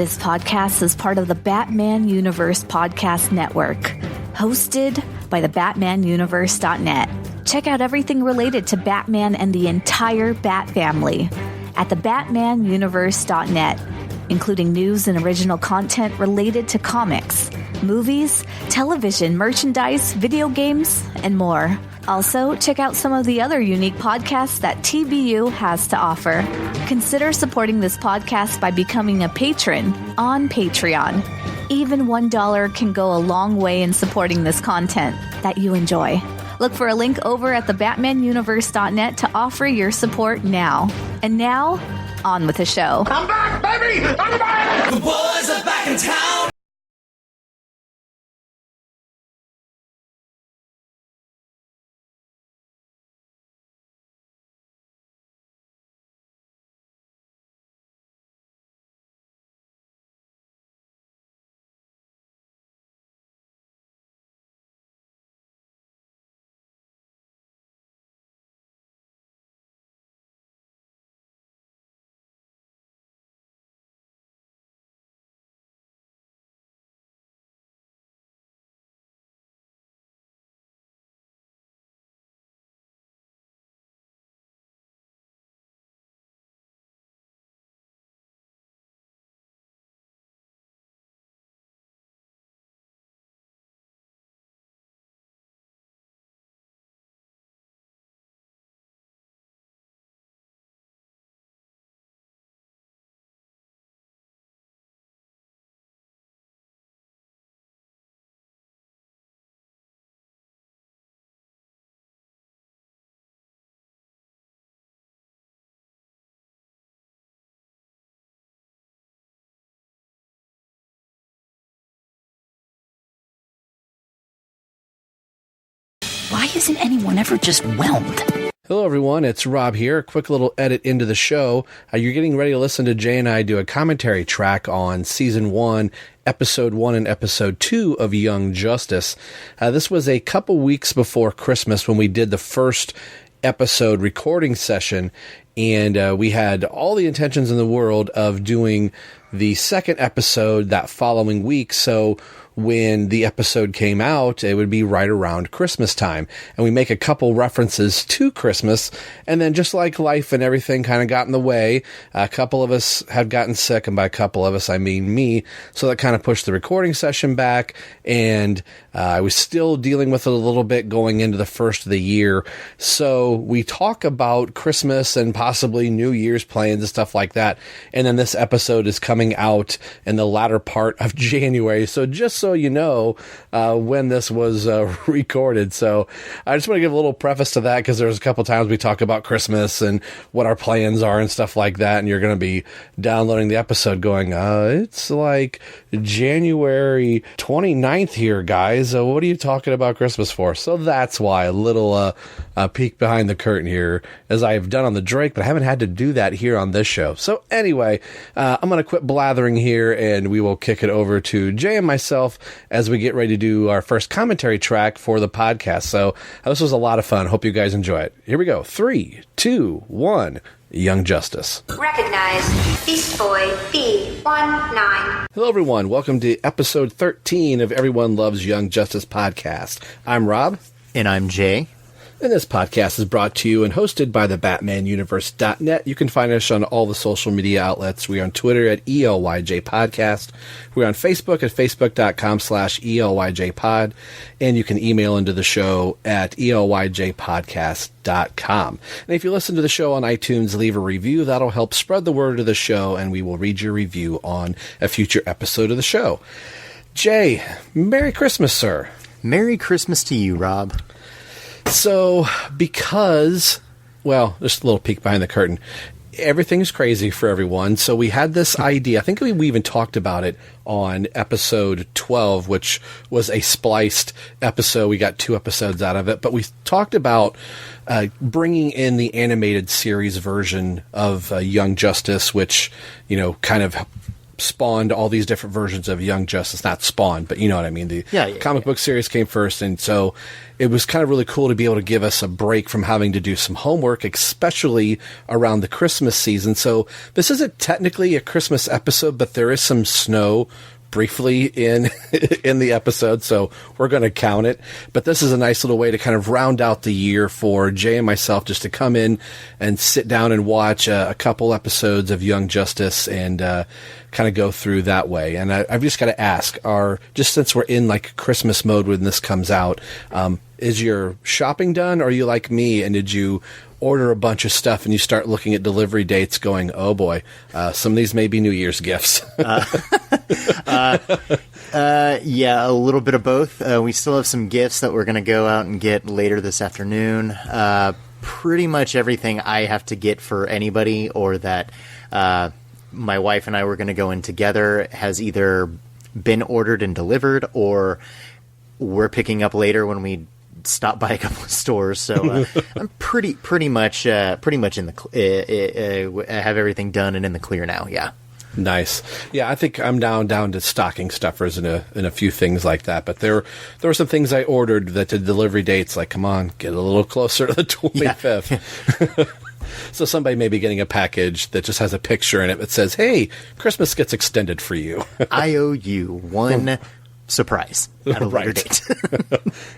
This podcast is part of the Batman Universe Podcast Network, hosted by the BatmanUniverse.net. Check out everything related to Batman and the entire Bat family at the BatmanUniverse.net, including news and original content related to comics, movies, television, merchandise, video games, and more. Also, check out some of the other unique podcasts that TBU has to offer. Consider supporting this podcast by becoming a patron on Patreon. Even $1 can go a long way in supporting this content that you enjoy. Look for a link over at the BatmanUniverse.net to offer your support now. And now, on with the show. I'm back, baby! I'm back! The boys are back in town! Why isn't anyone ever just whelmed? Hello, everyone. It's Rob here. A quick little edit into the show. You're getting ready to listen to Jay and I do a commentary track on Season 1, Episode 1 and Episode 2 of Young Justice. This was a couple weeks before Christmas when we did the first episode recording session, and we had all the intentions in the world of doing the second episode that following week, so when the episode came out, it would be right around Christmas time. And we make a couple references to Christmas, and then just like life and everything kind of got in the way, a couple of us had gotten sick, and by a couple of us, I mean me, so that kind of pushed the recording session back, and I was still dealing with it a little bit going into the first of the year. So we talk about Christmas and possibly New Year's plans and stuff like that, and then this episode is coming out in the latter part of January, so just so you know when this was recorded. So I just want to give a little preface to that, because there's a couple times we talk about Christmas and what our plans are and stuff like that, and you're going to be downloading the episode going, it's like January 29th here, guys. What are you talking about Christmas for? So that's why a little peek behind the curtain here, as I've done on the Drake, but I haven't had to do that here on this show. So anyway, I'm going to quit blathering here, and we will kick it over to Jay and myself as we get ready to do our first commentary track for the podcast. So this was a lot of fun. Hope you guys enjoy it. Here we go. 3, 2, 1. Young Justice. Recognize Beast Boy B19. Hello, everyone. Welcome to episode 13 of Everyone Loves Young Justice podcast. I'm Rob. And I'm Jay. And this podcast is brought to you and hosted by the BatmanUniverse.net. You can find us on all the social media outlets. We're on Twitter at ELYJ Podcast. We're on Facebook at Facebook.com/ELYJPod. And you can email into the show at ELYJPodcast.com. And if you listen to the show on iTunes, leave a review. That'll help spread the word of the show, and we will read your review on a future episode of the show. Jay, Merry Christmas, sir. Merry Christmas to you, Rob. So, because, well, just a little peek behind the curtain, everything's crazy for everyone. So we had this idea. I think we even talked about it on episode 12, which was a spliced episode. We got 2 episodes out of it. But we talked about bringing in the animated series version of Young Justice, which, you know, kind of spawned all these different versions of Young Justice. Not spawned, but you know what I mean. The comic book series came first, and so it was kind of really cool to be able to give us a break from having to do some homework, especially around the Christmas season. So this isn't technically a Christmas episode, but there is some snow briefly in the episode, so we're going to count it. But this is a nice little way to kind of round out the year for Jay and myself, just to come in and sit down and watch a couple episodes of Young Justice and kind of go through that way. And I've just got to ask, just since we're in like Christmas mode when this comes out, is your shopping done, or are you like me and did you order a bunch of stuff and you start looking at delivery dates going, oh boy, some of these may be New Year's gifts? Yeah, a little bit of both. We still have some gifts that we're going to go out and get later this afternoon. Pretty much everything I have to get for anybody, or that my wife and I were going to go in together, has either been ordered and delivered, or we're picking up later when we stop by a couple of stores. So I'm pretty much in the have everything done and in the clear now. Yeah. Nice. Yeah, I think I'm down to stocking stuffers and a few things like that. But there were some things I ordered that the delivery dates, like, come on, get a little closer to the 25th. Yeah. So somebody may be getting a package that just has a picture in it that says, hey, Christmas gets extended for you. I owe you one surprise at a later date.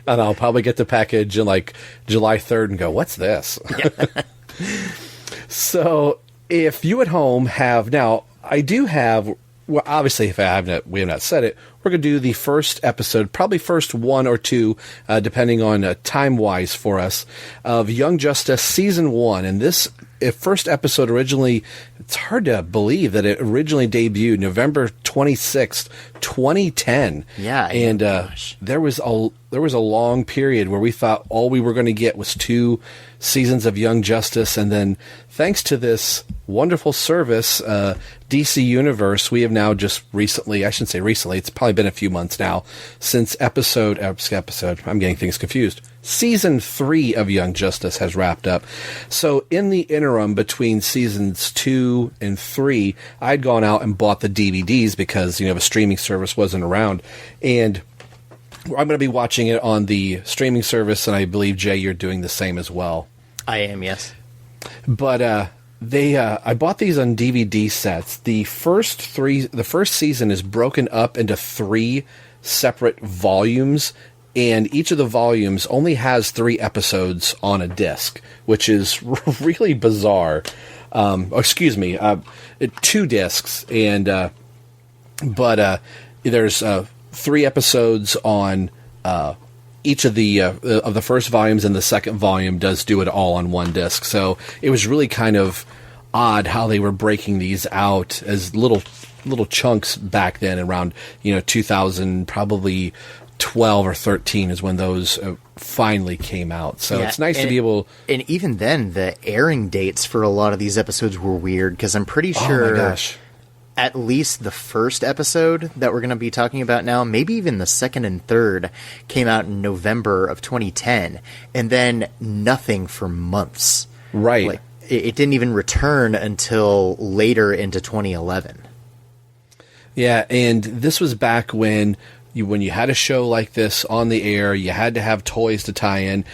And I'll probably get the package in like July 3rd and go, what's this? Yeah. So if you at home have, now I do have, well, obviously if we have not said it, we're going to do the first episode, probably first one or two, depending on time-wise for us, of Young Justice Season 1. And this first episode originally, it's hard to believe that it originally debuted November 26th, 2010. Yeah. And there was a long period where we thought all we were going to get was 2 seasons of Young Justice, and then thanks to this wonderful service, DC Universe, we have now just recently, I shouldn't say recently, it's probably been a few months now, since episode, I'm getting things confused. Season 3 of Young Justice has wrapped up. So in the interim between seasons 2 and 3, I'd gone out and bought the DVDs because, the streaming service wasn't around. And I'm going to be watching it on the streaming service, and I believe, Jay, you're doing the same as well. I am, yes. But I bought these on DVD sets. The first season is broken up into 3 separate volumes, and each of the volumes only has 3 episodes on a disc, which is really bizarre. 2 discs, and but there's 3 episodes on each of the first volumes, and the second volume does do it all on one disc. So it was really kind of odd how they were breaking these out as little chunks back then, around 2000, probably 12 or 13 is when those finally came out. So it's nice to be able. And even then, the airing dates for a lot of these episodes were weird, because I'm pretty sure. Oh my gosh. At least the first episode that we're going to be talking about now, maybe even the second and third, came out in November of 2010, and then nothing for months. Right. Like, it didn't even return until later into 2011. Yeah, and this was back when you had a show like this on the air, you had to have toys to tie in.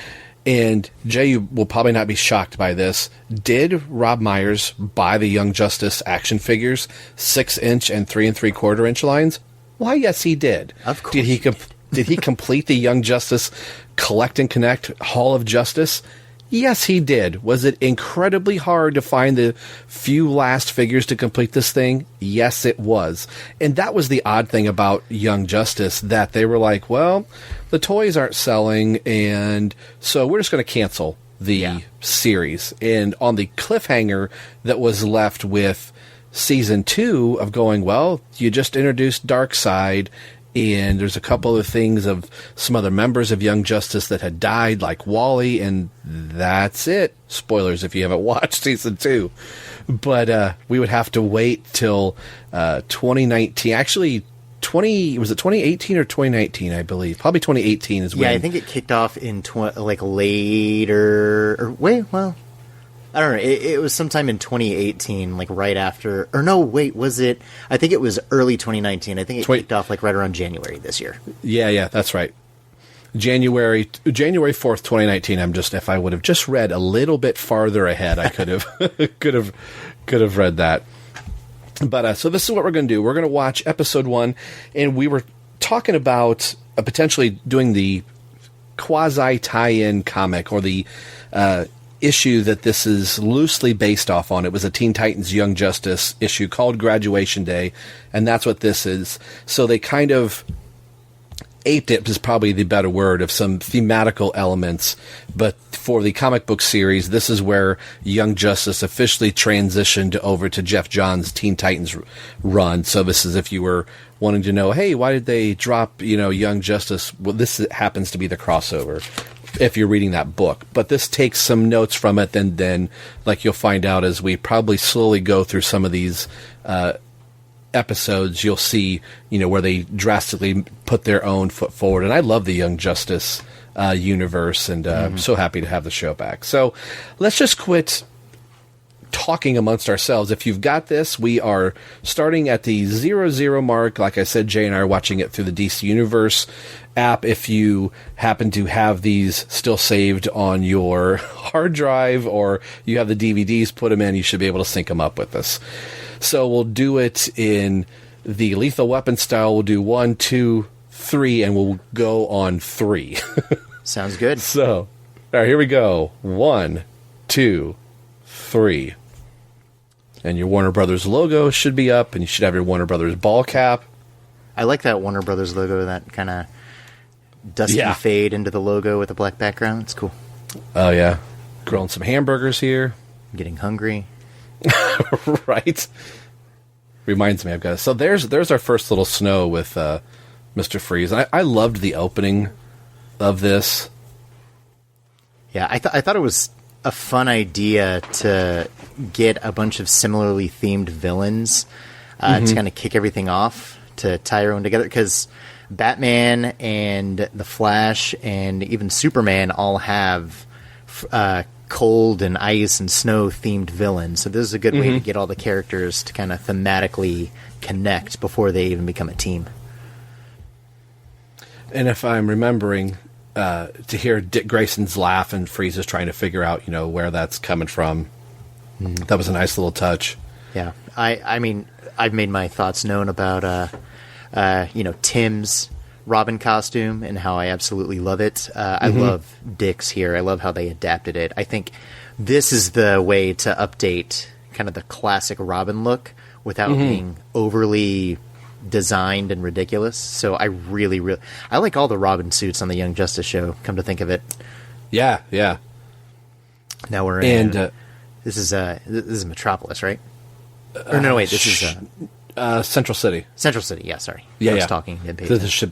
And Jay, you will probably not be shocked by this. Did Rob Myers buy the Young Justice action figures, 6-inch and 3 3/4-inch lines? Why, yes, he did. Of course. Did he complete the Young Justice Collect and Connect Hall of Justice? Yes, he did. Was it incredibly hard to find the few last figures to complete this thing? Yes, it was. And that was the odd thing about Young Justice, that they were like, well, the toys aren't selling, and so we're just going to cancel the series. And on the cliffhanger that was left with season 2 of going, well, you just introduced Darkseid, and there's a couple of things of some other members of Young Justice that had died, like Wally, and that's it. Spoilers if you haven't watched season 2. But we would have to wait till 2019. Actually, was it 2018 or 2019, I believe? Probably 2018 is when. Yeah, I think it kicked off in later. I don't know. It was sometime in 2018, like right after, or no, wait, was it? I think it was early 2019. I think it kicked off like right around January this year. Yeah, that's right. January 4th, 2019. If I would have just read a little bit farther ahead, I could have could have read that. But so this is what we're going to do. We're going to watch episode 1, and we were talking about potentially doing the quasi tie-in comic, or the issue that this is loosely based off on. It was a Teen Titans Young Justice issue called Graduation Day, and that's what this is. So they kind of aped it, is probably the better word, of some thematical elements. But for the comic book series, this is where Young Justice officially transitioned over to Jeff Johns' Teen Titans run. So this is, if you were wanting to know, hey, why did they drop, Young Justice? Well, this happens to be the crossover, if you're reading that book. But this takes some notes from it, and then, like you'll find out as we probably slowly go through some of these episodes, you'll see, where they drastically put their own foot forward. And I love the Young Justice universe, and I'm so happy to have the show back. So let's just quit talking amongst ourselves. If you've got this, we are starting at the 00 mark. Like I said, Jay and I are watching it through the DC Universe app. If you happen to have these still saved on your hard drive, or you have the DVDs, put them in, you should be able to sync them up with us. So we'll do it in the Lethal Weapon style. We'll do 1, 2, 3, and we'll go on 3. Sounds good. So, all right, here we go. 1, 2, 3. And your Warner Brothers logo should be up, and you should have your Warner Brothers ball cap. I like that Warner Brothers logo, that kind of dusty fade into the logo with a black background. It's cool. Oh, yeah. Grilling some hamburgers here. I'm getting hungry. Right? Reminds me, I've got it. So there's our first little snow with Mr. Freeze. I loved the opening of this. Yeah, I thought it was a fun idea to get a bunch of similarly themed villains to kind of kick everything off, to tie everyone together, because Batman and the Flash and even Superman all have cold and ice and snow themed villains. So this is a good way to get all the characters to kind of thematically connect before they even become a team. And if I'm remembering, to hear Dick Grayson's laugh and Freeze is trying to figure out, where that's coming from. That was a nice little touch. Yeah. I mean, I've made my thoughts known about, Tim's Robin costume and how I absolutely love it. I love Dick's here. I love how they adapted it. I think this is the way to update kind of the classic Robin look without being overly designed and ridiculous. So I really I like all the Robin suits on the Young Justice show, come to think of it. Yeah. Now we're in this is Metropolis, right? Or no, wait, this is Central City. Central City, yeah, sorry. Yeah, I was talking. This should...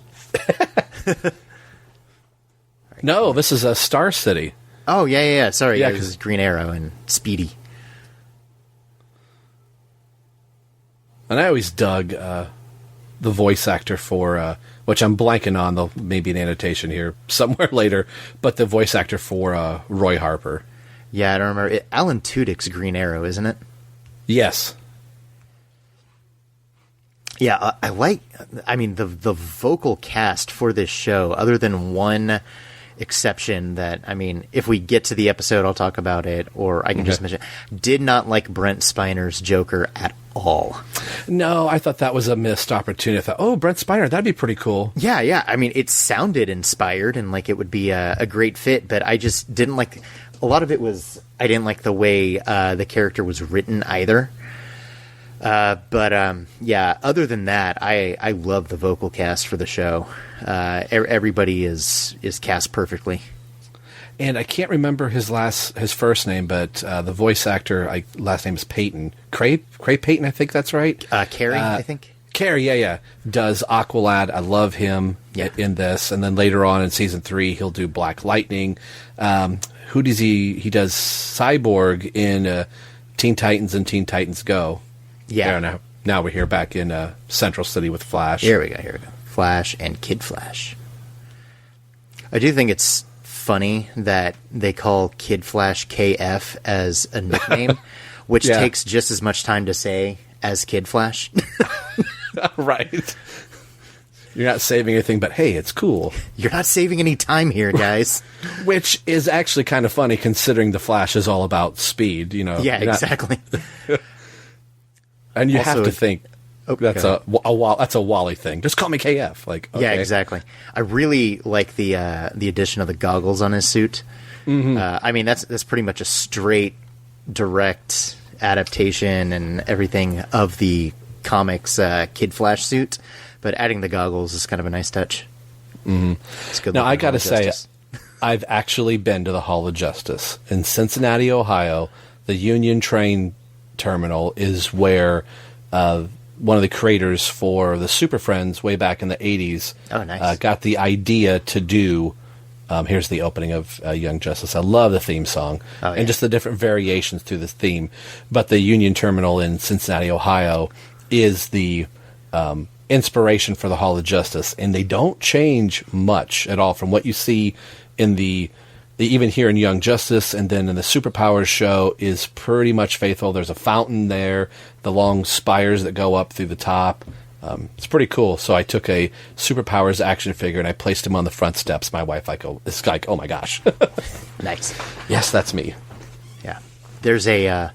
No, this is a Star City. Oh, yeah. Sorry, yeah, this is Green Arrow and Speedy. And I always dug the voice actor for, which I'm blanking on, there'll maybe an annotation here somewhere later, but the voice actor for Roy Harper. Yeah, I don't remember. Alan Tudyk's Green Arrow, isn't it? Yes. Yeah, the vocal cast for this show, other than one exception that, if we get to the episode, I'll talk about it, or I can just mention, did not like Brent Spiner's Joker at all. No, I thought that was a missed opportunity. I thought, Brent Spiner, that'd be pretty cool. Yeah. It sounded inspired and like it would be a great fit, but I just didn't like, a lot of it was, I didn't like the way the character was written either. But other than that, I love the vocal cast for the show. Everybody is cast perfectly. And I can't remember his first name, but the voice actor, last name is Payton. Craig Payton, I think that's right. Carrie, I think. Carrie, yeah. Does Aqualad. I love him in this. And then later on in season 3, he'll do Black Lightning. Who does he does Cyborg in Teen Titans and Teen Titans Go. Yeah. Now we're here back in Central City with Flash. Here we go. Flash and Kid Flash. I do think it's funny that they call Kid Flash KF as a nickname, which takes just as much time to say as Kid Flash. Right. You're not saving anything, but hey, it's cool. You're not saving any time here, guys. Which is actually kind of funny considering the Flash is all about speed, you know. Yeah, exactly. And you Also, have to think that's okay. that's a Wally thing. Just call me KF. Like, okay. Yeah, exactly. I really like the addition of the goggles on his suit. Mm-hmm. I mean, that's pretty much a straight, direct adaptation and everything of the comics Kid Flash suit, but adding the goggles is kind of a nice touch. Mm-hmm. It's good. Now, I got to Hall of say, Justice. I've actually been to the Hall of Justice in Cincinnati, Ohio. The Union Train Terminal is where one of the creators for the Super Friends way back in the 80s got the idea to do. Here's the opening of Young Justice. I love the theme song and just the different variations through this theme. But the Union Terminal in Cincinnati, Ohio is the inspiration for the Hall of Justice. And they don't change much at all from what you see in the even here in Young Justice, and then in the Superpowers show is pretty much faithful. There's a fountain there, the long spires that go up through the top. It's pretty cool. So I took a Superpowers action figure and I placed him on the front steps. My wife this guy, oh my gosh. Nice. Yes, that's me. Yeah. There's a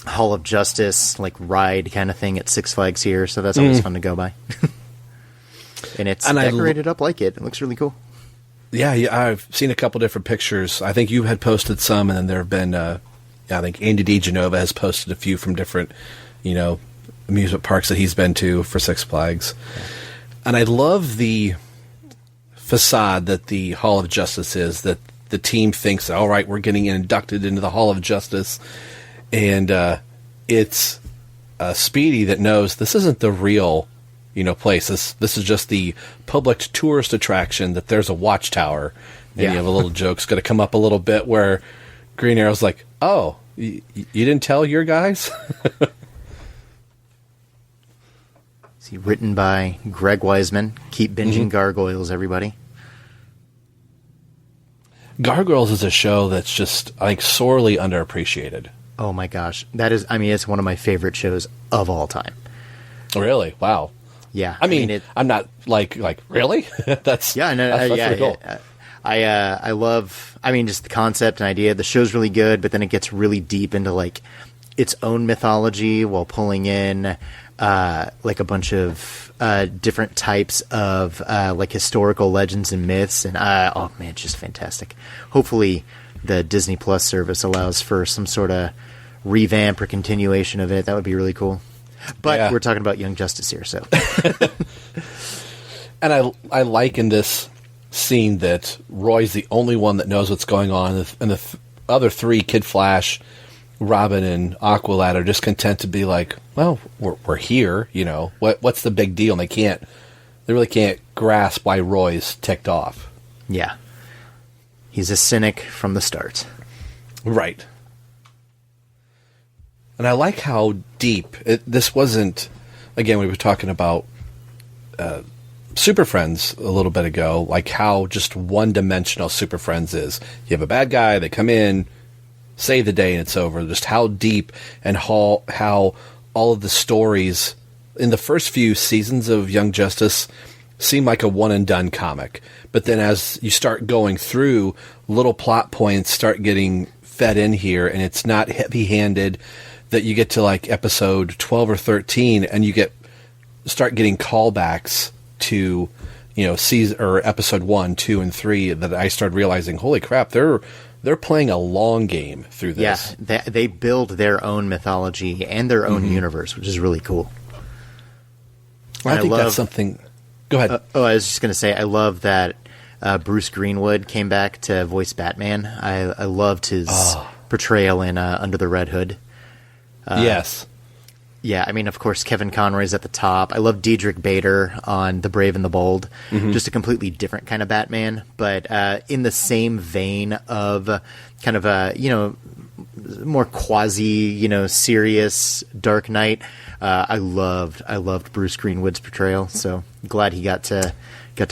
Hall of Justice like ride kind of thing at Six Flags here, so that's always fun to go by. And it's decorated up like it. It looks really cool. Yeah, I've seen a couple different pictures. I think you had posted some, and then there have been, I think Andy DiGenova has posted a few from different, amusement parks that he's been to for Six Flags. Yeah. And I love the facade that the Hall of Justice is, that the team thinks, all right, we're getting inducted into the Hall of Justice. And it's Speedy that knows this isn't the real place. This is just the public tourist attraction, that there's a watchtower. And you have a little joke's going to come up a little bit where Green Arrow's like, oh, you didn't tell your guys? See, written by Greg Weisman. Keep binging Gargoyles, everybody. Gargoyles is a show that's just, I think, sorely underappreciated. Oh my gosh. It's one of my favorite shows of all time. Really? Wow. Yeah, I mean I'm not like really. That's pretty cool. I love. Just the concept and idea. The show's really good, but then it gets really deep into like its own mythology while pulling in like a bunch of different types of like historical legends and myths. And it's just fantastic. Hopefully, the Disney Plus service allows for some sort of revamp or continuation of it. That would be really cool. But we're talking about Young Justice here, so. And I like in this scene that Roy's the only one that knows what's going on, and the other three, Kid Flash, Robin, and Aqualad, are just content to be like, well, we're here, What's the big deal? And they really can't grasp why Roy's ticked off. Yeah. He's a cynic from the start. Right. And I like how deep this wasn't. Again, we were talking about Super Friends a little bit ago, like how just one-dimensional Super Friends is. You have a bad guy, they come in, save the day, and it's over. Just how deep and how all of the stories in the first few seasons of Young Justice seem like a one-and-done comic. But then as you start going through, little plot points start getting fed in here, and it's not heavy-handed. That you get to like episode 12 or 13, and you start getting callbacks to, season or episode 1, 2, and 3. That I started realizing, holy crap, they're playing a long game through this. Yeah, they build their own mythology and their own universe, which is really cool. I think that's something. Go ahead. I was just going to say, I love that Bruce Greenwood came back to voice Batman. I loved his portrayal in Under the Red Hood. Yes. Yeah, of course, Kevin Conroy's at the top. I love Diedrich Bader on The Brave and the Bold. Just a completely different kind of Batman, but in the same vein of kind of a, more quasi, serious Dark Knight. I loved Bruce Greenwood's portrayal, so glad he got to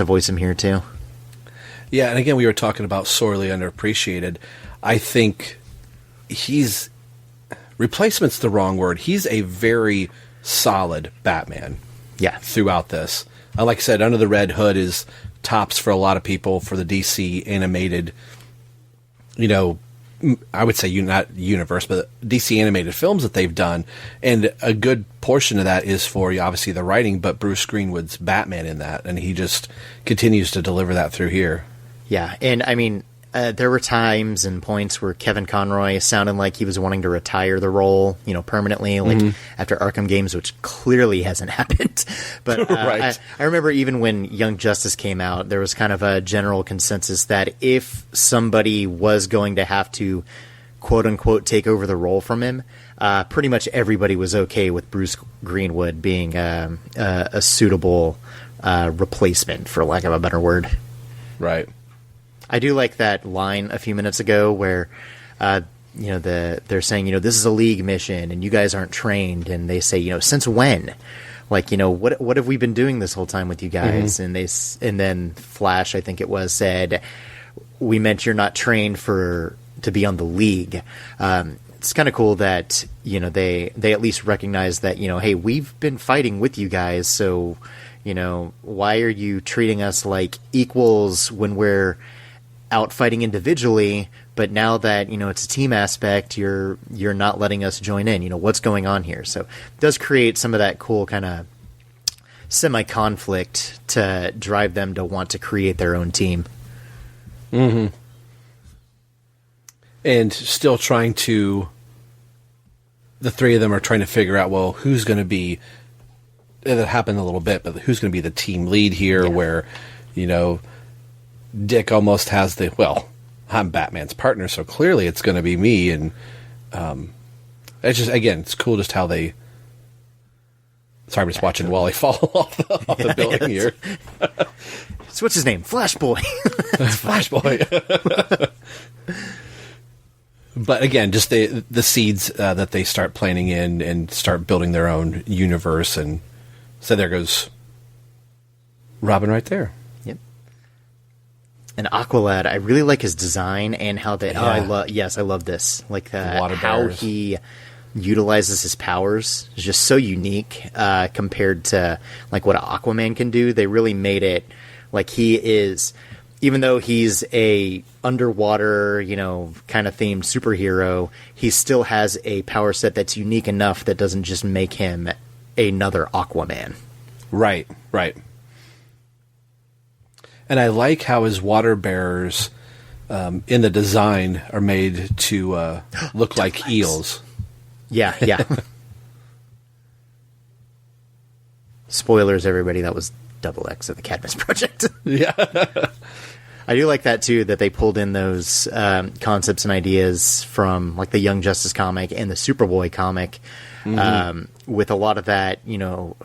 voice him here too. Yeah, and again, we were talking about sorely underappreciated. I think replacement's the wrong word. He's a very solid Batman. Yeah. Throughout this. Like I said, Under the Red Hood is tops for a lot of people for the DC animated, I would say not universe, but DC animated films that they've done. And a good portion of that is for, obviously, the writing, but Bruce Greenwood's Batman in that. And he just continues to deliver that through here. Yeah, and I mean, there were times and points where Kevin Conroy sounded like he was wanting to retire the role, permanently, like after Arkham games, which clearly hasn't happened. But right. I remember even when Young Justice came out, there was kind of a general consensus that if somebody was going to have to, quote unquote, take over the role from him, pretty much everybody was okay with Bruce Greenwood being a suitable replacement, for lack of a better word. Right. I do like that line a few minutes ago where, they're saying, this is a League mission and you guys aren't trained. And they say, since when? Like, what have we been doing this whole time with you guys? Mm-hmm. And then Flash, I think it was, said, we meant you're not trained to be on the League. It's kind of cool that, they at least recognize that, hey, we've been fighting with you guys. So, why are you treating us like equals when we're out fighting individually, but now that it's a team aspect, you're not letting us join in. What's going on here? So it does create some of that cool kind of semi-conflict to drive them to want to create their own team. Mm-hmm. And still the three of them are trying to figure out, well, who's going to be, that happened a little bit, but who's going to be the team lead here, where, Dick almost has I'm Batman's partner, so clearly it's going to be me. And it's just, again, it's cool just how they... Sorry, I'm just watching Wally fall off the building here. So what's his name? Flash Boy. Flash Boy. But again, just the seeds that they start planting in and start building their own universe. And so there goes Robin right there. And Aqualad, I really like his design and how they. Yeah. I love this. Like how bears. he utilizes his powers is just so unique compared to like what Aquaman can do. They really made it like he is, even though he's a underwater, kind of themed superhero, he still has a power set that's unique enough that doesn't just make him another Aquaman. Right. And I like how his water bearers in the design are made to look like eels. Yeah. Spoilers, everybody. That was Double X of the Cadmus Project. Yeah. I do like that, too, that they pulled in those concepts and ideas from like the Young Justice comic and the Superboy comic, with a lot of that,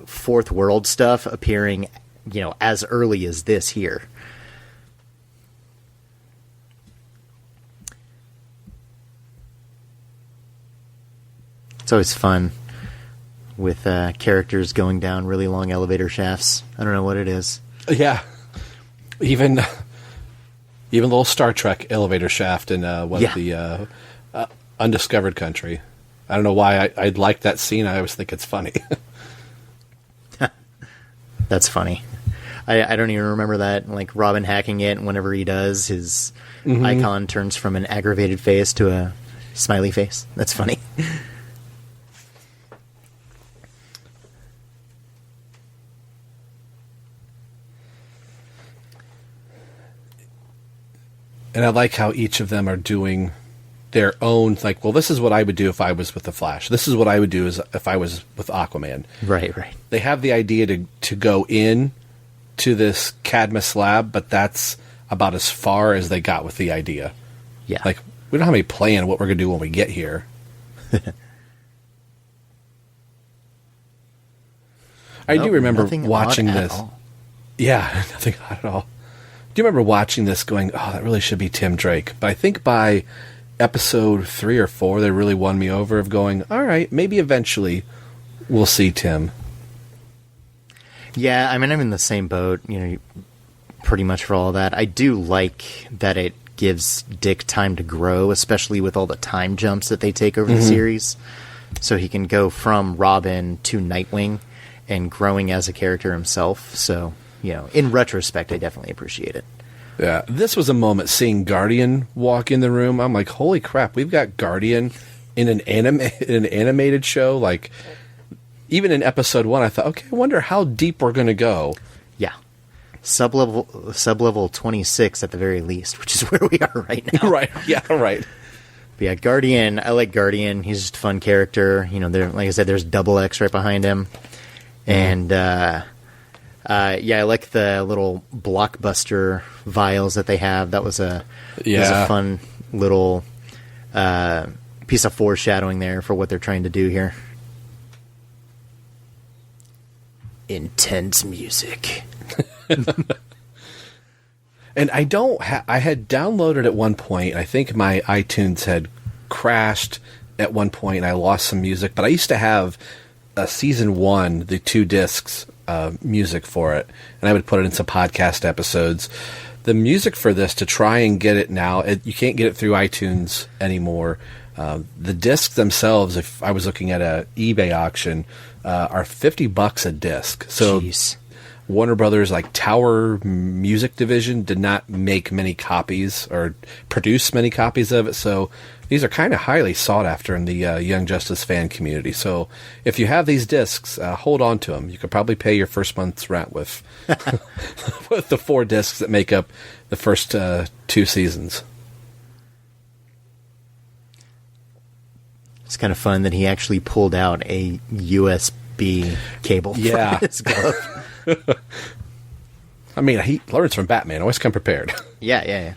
fourth world stuff appearing as early as this here. It's always fun with characters going down really long elevator shafts. I don't know what it is. Yeah. Even little Star Trek elevator shaft in the Undiscovered Country. I don't know why I like that scene. I always think it's funny. That's funny. I don't even remember that. Like Robin hacking it, and whenever he does, his icon turns from an aggravated face to a smiley face. That's funny. And I like how each of them are doing their own, like, well, this is what I would do if I was with the Flash. This is what I would do if I was with Aquaman. Right. They have the idea to go in to this Cadmus lab, but that's about as far as they got with the idea. Yeah. Like, we don't have any plan what we're going to do when we get here. I do remember watching this. Yeah, nothing odd at all. Do you remember watching this going, oh, that really should be Tim Drake? But I think by episode 3 or 4, they really won me over of going, all right, maybe eventually we'll see Tim. Yeah, I mean, I'm in the same boat. pretty much for all that. I do like that it gives Dick time to grow, especially with all the time jumps that they take over the series. So he can go from Robin to Nightwing and growing as a character himself. So, in retrospect, I definitely appreciate it. Yeah, this was a moment seeing Guardian walk in the room. I'm like, holy crap, we've got Guardian in an animated show. Like, even in episode 1, I thought, okay, I wonder how deep we're going to go. Yeah. Sub-level 26 at the very least, which is where we are right now. Right, yeah, right. But yeah, Guardian, I like Guardian. He's just a fun character. There, like I said, there's Double X right behind him. And, I like the little blockbuster vials that they have. That was a fun little piece of foreshadowing there for what they're trying to do here. Intense music. And I don't I had downloaded at one point. I think my iTunes had crashed at one point and I lost some music, but I used to have season 1, the 2 discs music for it, and I would put it into podcast episodes. The music for this, to try and get it now, you can't get it through iTunes anymore. The discs themselves, if I was looking at a eBay auction, are $50 a disc. So Jeez. Warner Brothers, like Tower Music Division, did not make many copies or produce many copies of it. So these are kind of highly sought after in the Young Justice fan community. So if you have these discs, hold on to them. You could probably pay your first month's rent with with the 4 discs that make up the first 2 seasons. It's kind of fun that he actually pulled out a USB cable from his glove. I mean, he learns from Batman. Always come prepared. Yeah.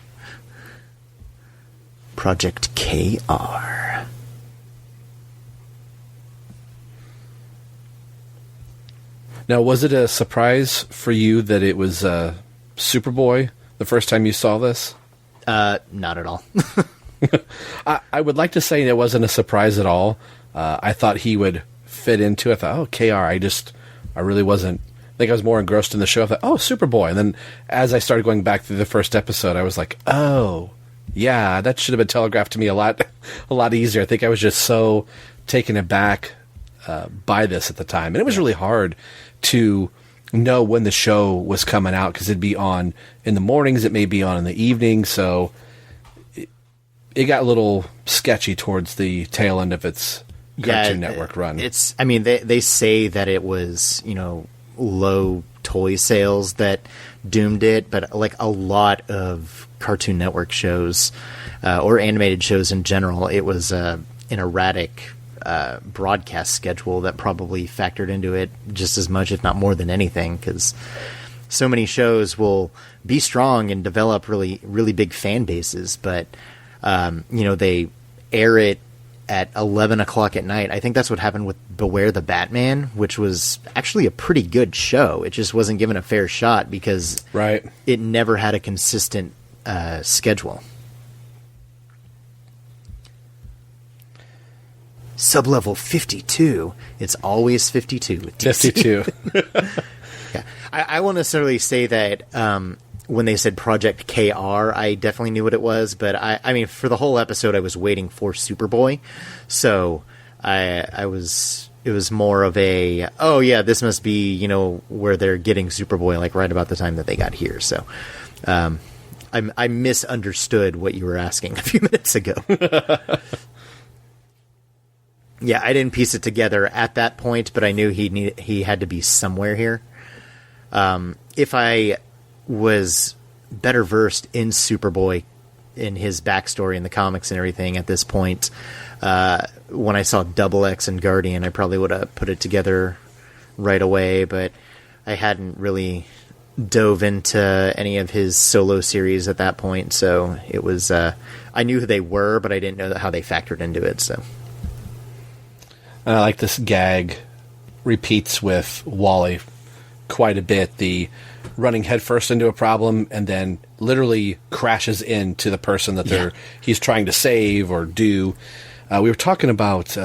Project KR. Now, was it a surprise for you that it was Superboy the first time you saw this? Not at all. I would like to say it wasn't a surprise at all. I thought he would fit into it. I thought, KR. I really wasn't. I think I was more engrossed in the show. I thought, Superboy. And then as I started going back through the first episode, I was like, oh, yeah, that should have been telegraphed to me a lot easier. I think I was just so taken aback by this at the time. And it was really hard to know when the show was coming out because it'd be on in the mornings, it may be on in the evening. So it got a little sketchy towards the tail end of its Cartoon Network run. They say that it was, low toy sales that doomed it, but like a lot of Cartoon Network shows or animated shows in general, it was an erratic broadcast schedule that probably factored into it just as much, if not more than anything, because so many shows will be strong and develop really, really big fan bases, but they air it at 11 o'clock at night. I think that's what happened with Beware the Batman, which was actually a pretty good show. It just wasn't given a fair shot because it never had a consistent schedule. Sublevel 52. It's always 52. 52. Yeah. I won't necessarily say that when they said Project KR, I definitely knew what it was, but I mean, for the whole episode, I was waiting for Superboy, so it was more of a, oh yeah, this must be, where they're getting Superboy, like right about the time that they got here, so I misunderstood what you were asking a few minutes ago. Yeah, I didn't piece it together at that point, but I knew he had to be somewhere here. If I was better versed in Superboy, in his backstory in the comics and everything at this point, when I saw Double X and Guardian, I probably would have put it together right away, but I hadn't really dove into any of his solo series at that point, so it was I knew who they were, but I didn't know how they factored into it. So I like this gag repeats with Wally quite a bit, the running headfirst into a problem and then literally crashes into the person that he's trying to save or do. We were talking about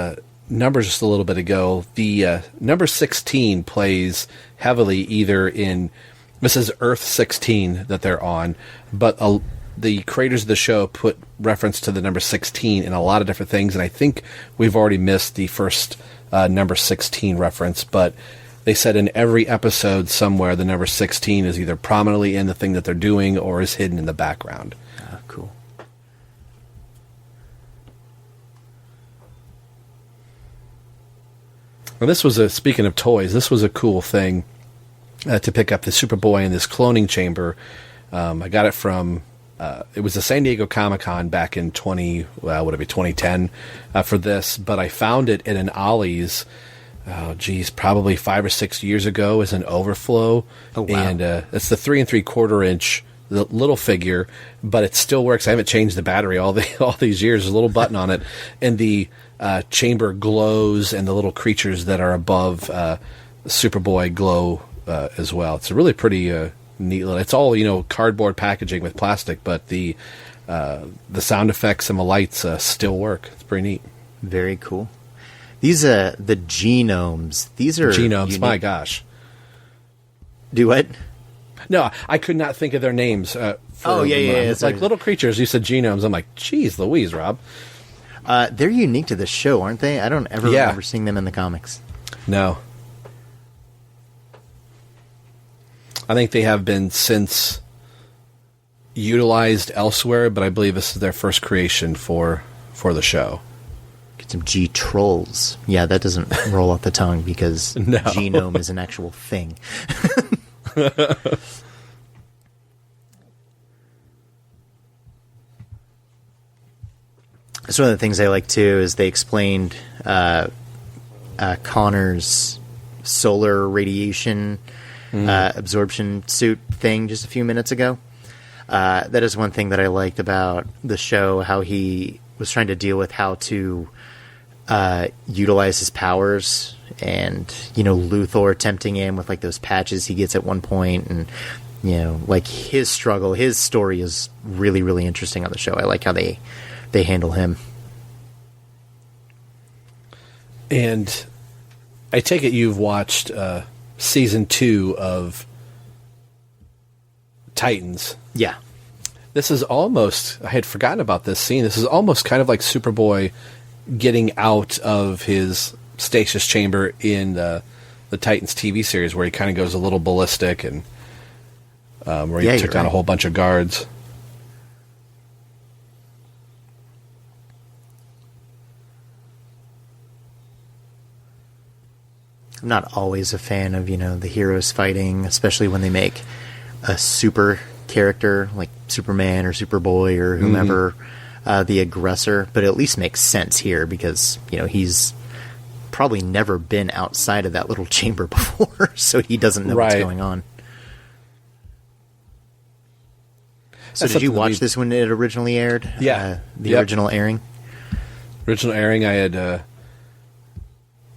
numbers just a little bit ago. The number 16 plays heavily either in This is Earth 16 that they're on, but the creators of the show put reference to the number 16 in a lot of different things, and I think we've already missed the first number 16 reference, but they said in every episode somewhere the number 16 is either prominently in the thing that they're doing or is hidden in the background. Ah, cool. Well, this was speaking of toys, this was a cool thing to pick up the Superboy in this cloning chamber. I got it from, it was the San Diego Comic-Con back in 2010 for this, but I found it in an Ollie's, probably 5 or 6 years ago as an overflow. Oh, wow. And it's the 3 3/4 inch, the little figure, but it still works. I haven't changed the battery all these years. There's a little button on it, and the chamber glows, and the little creatures that are above Superboy glow as well. It's a really pretty neat little. It's all cardboard packaging with plastic, but the sound effects and the lights still work. It's pretty neat. Very cool. These the genomes. These are Genomes. unique. My gosh. Do what? No, I could not think of their names. It's like little creatures. You said genomes. I'm like, geez, Louise, Rob. They're unique to the show, aren't they? I don't ever remember seeing them in the comics. No. I think they have been since utilized elsewhere, but I believe this is their first creation for the show. Get some G-Trolls. Yeah, that doesn't roll off the tongue because No. genome is an actual thing. That's one of the things I like too is they explained Connor's solar radiation absorption suit thing just a few minutes ago. That is one thing that I liked about the show, how he was trying to deal with how to utilize his powers, and Luthor tempting him with like those patches he gets at one point, and like his struggle, his story is really, really interesting on the show. I like how they handle him. And I take it you've watched season 2 of Titans. Yeah. This is almost, I had forgotten about this scene. This is almost kind of like Superboy getting out of his stasis chamber in the Titans TV series, where he kind of goes a little ballistic and where he took down a whole bunch of guards. I'm not always a fan of, the heroes fighting, especially when they make a super character like Superman or Superboy or whomever the aggressor, but it at least makes sense here because, he's probably never been outside of that little chamber before, so he doesn't know what's going on. So did you watch this when it originally aired? Yeah. The original airing? Original airing, I had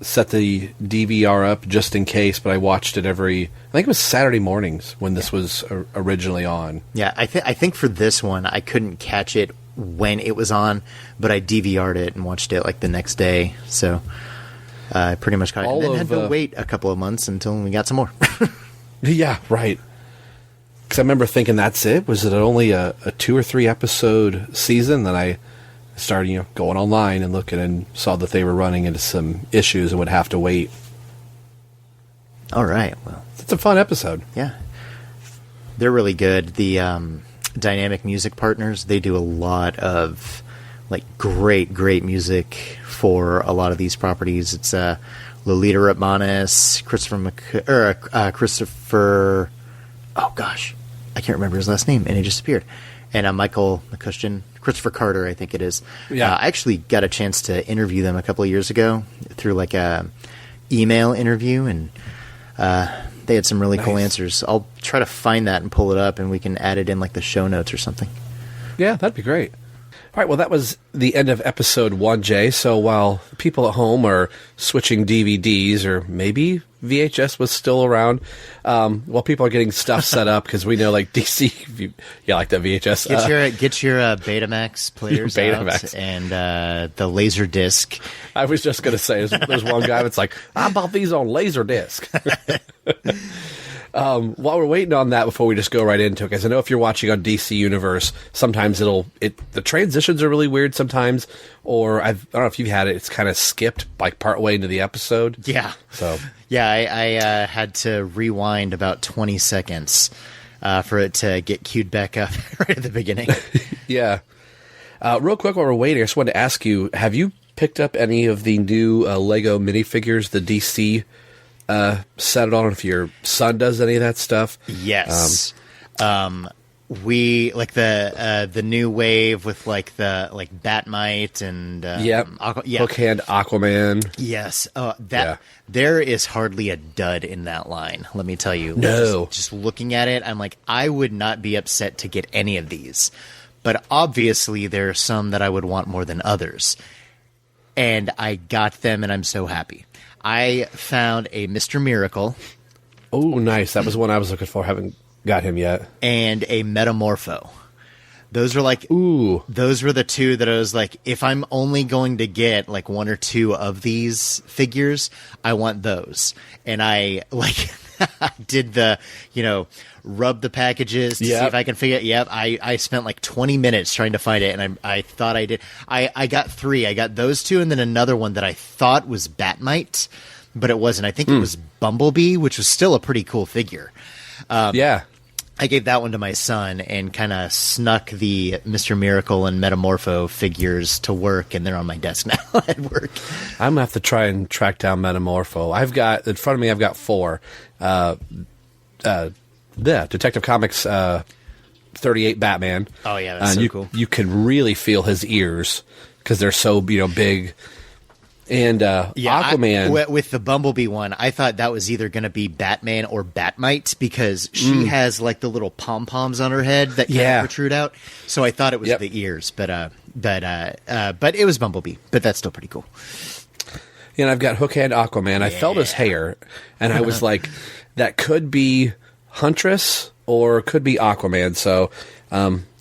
set the DVR up just in case, but I watched it I think it was Saturday mornings when this was originally on. Yeah, I think for this one, I couldn't catch it when it was on, but I DVR'd it and watched it like the next day, so I pretty much caught it. And then had to wait a couple of months until we got some more. Yeah, right. Because I remember thinking, that's it? Was it only a 2 or 3 episode season? Then I started, going online and looking and saw that they were running into some issues and would have to wait. All right, well, it's a fun episode. Yeah, they're really good. The Dynamic Music Partners, they do a lot of like great music for a lot of these properties. It's Lolita Ratmanis, Christopher. Oh gosh, I can't remember his last name, and he just appeared. And Michael McCushton, Christopher Carter, I think it is. Yeah. I actually got a chance to interview them a couple of years ago through like a email interview, and they had some really cool answers. I'll try to find that and pull it up, and we can add it in like the show notes or something. Yeah, that'd be great. All right, well, that was the end of episode 1, Jay. So while people at home are switching DVDs, or maybe VHS was still around, while people are getting stuff set up, because we know, like, DC, like the VHS. Get your Betamax players Betamax. out and the Laserdisc. I was just going to say, there's one guy that's like, I bought these on Laserdisc. While we're waiting on that, before we just go right into it, because I know if you're watching on DC Universe, sometimes the transitions are really weird sometimes, or I don't know if you've had it, it's kind of skipped like partway into the episode. Yeah. So yeah, I had to rewind about 20 seconds for it to get queued back up right at the beginning. Yeah. Real quick while we're waiting, I just wanted to ask you, have you picked up any of the new Lego minifigures, the DC set it on, if your son does any of that stuff? Yes. We like the new wave with like Batmite and Hook Hand Aquaman. Yes. There is hardly a dud in that line. Let me tell you. No. Just looking at it, I'm like, I would not be upset to get any of these, but obviously there are some that I would want more than others, and I got them, and I'm so happy. I found a Mr. Miracle. Oh, nice. That was one I was looking for. Haven't got him yet. And a Metamorpho. Those were like, ooh, those were the two that I was like, if I'm only going to get like one or two of these figures, I want those. And I like did the, rub the packages to see if I can figure it. Yep. I spent like 20 minutes trying to find it, and I thought I did. I got three. I got those two, and then another one that I thought was Batmite, but it wasn't. I think it was Bumblebee, which was still a pretty cool figure. I gave that one to my son and kind of snuck the Mr. Miracle and Metamorpho figures to work, and they're on my desk now at work. I'm going to have to try and track down Metamorpho. I've got, in front of me, I've got 4. Detective Comics 38 Batman. Oh, yeah, that's so cool. You can really feel his ears because they're so, big. And Aquaman. With the Bumblebee one, I thought that was either going to be Batman or Batmite, because she has like the little pom-poms on her head that kind of protrude out. So I thought it was the ears, but it was Bumblebee. But that's still pretty cool. And I've got Hook Hand Aquaman. I felt his hair, and I was like, that could be Huntress or could be Aquaman. So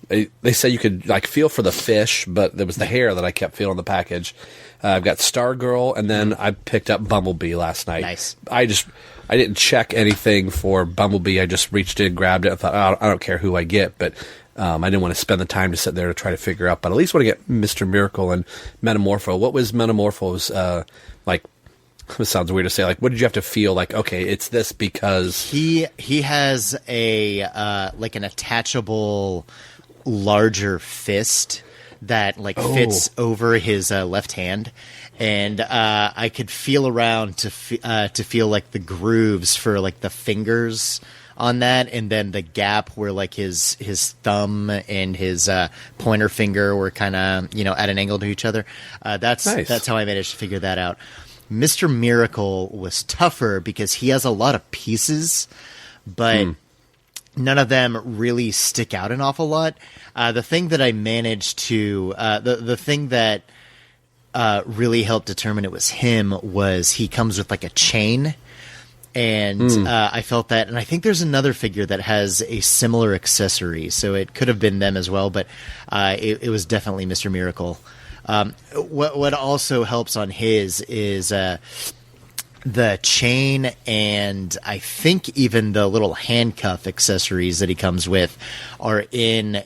they say you could like feel for the fish, but there was the hair that I kept feeling in the package. I've got Stargirl, and then I picked up Bumblebee last night. Nice. I didn't check anything for Bumblebee. I just reached in, grabbed it. I thought, I don't care who I get, but I didn't want to spend the time to sit there to try to figure out. But at least want to get Mr. Miracle and Metamorpho. What was Metamorpho's like? It sounds weird to say. Like, what did you have to feel like? Okay, it's this because he has a like an attachable larger fist that like fits over his left hand, and I could feel around to feel like the grooves for like the fingers on that, and then the gap where like his thumb and his pointer finger were kind of at an angle to each other. That's nice. That's how I managed to figure that out. Mr. Miracle was tougher because he has a lot of pieces, but none of them really stick out an awful lot. The thing that I managed to the thing that really helped determine it was him was he comes with like a chain, and I felt that, and I think there's another figure that has a similar accessory, so it could have been them as well, but it was definitely Mr. Miracle. What also helps on his is the chain, and I think even the little handcuff accessories that he comes with are in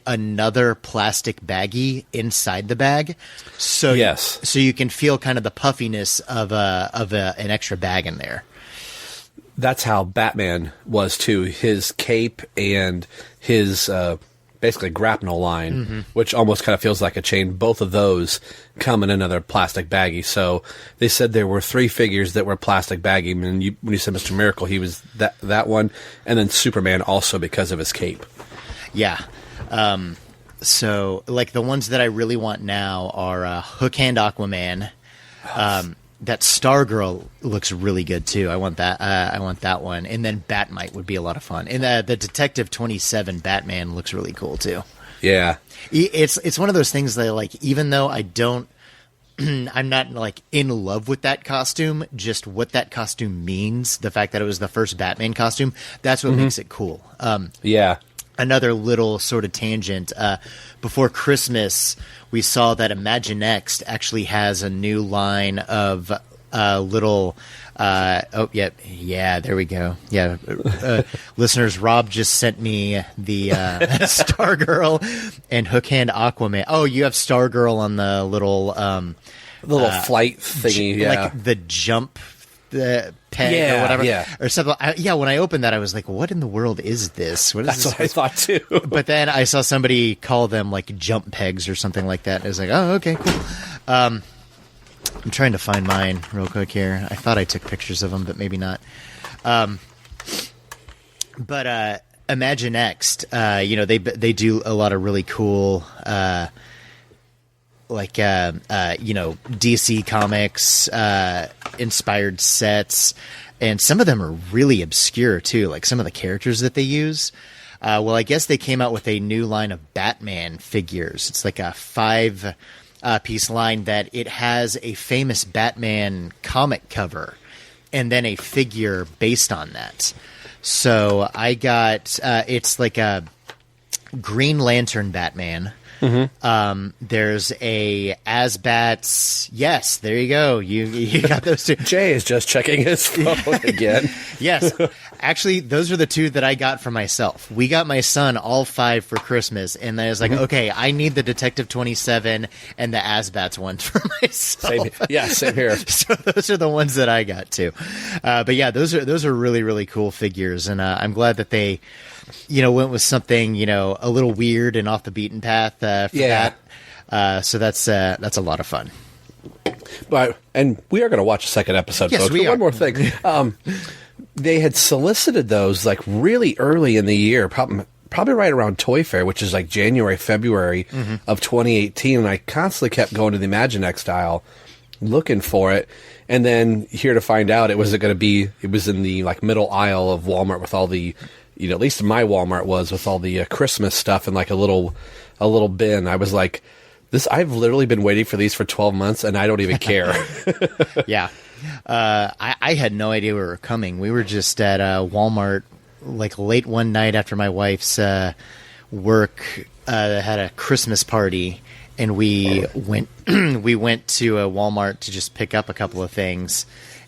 another plastic baggie inside the bag. So so you can feel kind of the puffiness of an extra bag in there. That's how Batman was too. His cape and his basically grapnel line, which almost kind of feels like a chain. Both of those come in another plastic baggie. So they said there were 3 figures that were plastic baggie. And when you said Mr. Miracle, he was that one, and then Superman also because of his cape. Yeah. So like the ones that I really want now are Hook Hand Aquaman. That Stargirl looks really good too. I want that. I want that one. And then Batmite would be a lot of fun. And the Detective 27 Batman looks really cool too. Yeah, it's one of those things that like, even though I don't, I'm not like in love with that costume. Just what that costume means, the fact that it was the first Batman costume, that's what makes it cool. Another little sort of tangent. Before Christmas, we saw that Imaginext actually has a new line of little Yeah, there we go. Yeah, listeners, Rob just sent me the Stargirl and Hookhand Aquaman. Oh, you have Stargirl on the little flight thingy, like the jump peg or whatever, or something. When I opened that, I was like, "What in the world is this? What is That's this?" what I thought too. But then I saw somebody call them like jump pegs or something like that. And I was like, "Oh, okay, cool." I'm trying to find mine real quick here. I thought I took pictures of them, but maybe not. But Imagine Next, they do a lot of really cool, DC Comics inspired sets, and some of them are really obscure too. Like some of the characters that they use. I guess they came out with a new line of Batman figures. It's like a 5-piece line that it has a famous Batman comic cover and then a figure based on that. So I got it's like a Green Lantern Batman. Mm-hmm. There's a Asbats. Yes, there you go. You got those two. Jay is just checking his phone again. Yes. Actually, those are the two that I got for myself. We got my son all 5 for Christmas, and I was like, okay, I need the Detective 27 and the Asbats one for myself. Same here. So those are the ones that I got too. But yeah, those are really, really cool figures, and I'm glad that they went with something, a little weird and off the beaten path for that. So that's a lot of fun. And we are going to watch a second episode. Yes, folks. we are. One more thing. They had solicited those like really early in the year, probably right around Toy Fair, which is like January, February of 2018. And I constantly kept going to the Imaginext aisle looking for it. And then here to find out it was in the like middle aisle of Walmart with all the, at least my Walmart was, with all the Christmas stuff in like a little bin. I was like, I've literally been waiting for these for 12 months and I don't even care. Yeah. I had no idea we were coming. We were just at Walmart like late one night after my wife's work had a Christmas party, and we went to Walmart to just pick up a couple of things,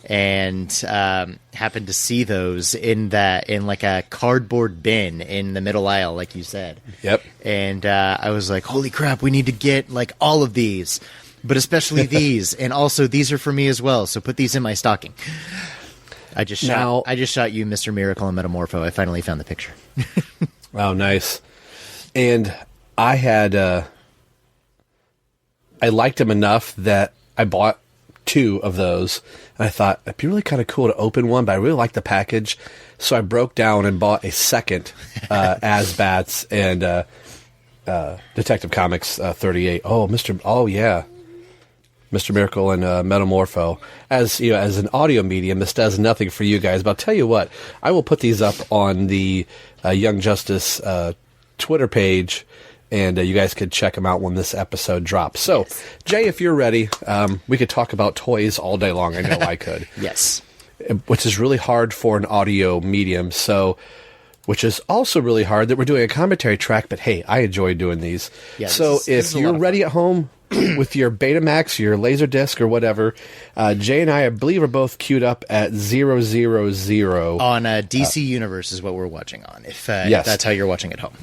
and happened to see those in like a cardboard bin in the middle aisle, like you said. Yep. And I was like, holy crap, we need to get like all of these. But especially these, and also these are for me as well. So put these in my stocking. I just shot you, Mr. Miracle and Metamorpho. I finally found the picture. Oh, nice. And I had, I liked them enough that I bought 2 of those. And I thought it'd be really kind of cool to open one, but I really liked the package. So I broke down and bought a second Asbats and Detective Comics 38. Oh, yeah. Mr. Miracle and Metamorpho. As an audio medium, this does nothing for you guys. But I'll tell you what, I will put these up on the Young Justice Twitter page, and you guys could check them out when this episode drops. So, yes. Jay, if you're ready, we could talk about toys all day long. I know I could. Yes. Which is really hard for an audio medium. So, which is also really hard that we're doing a commentary track. But hey, I enjoy doing these. Yeah, so if you're ready at home with your Betamax, your Laserdisc, or whatever, Jay and I believe, are both queued up at 000. On DC Universe is what we're watching on, if that's how you're watching at home.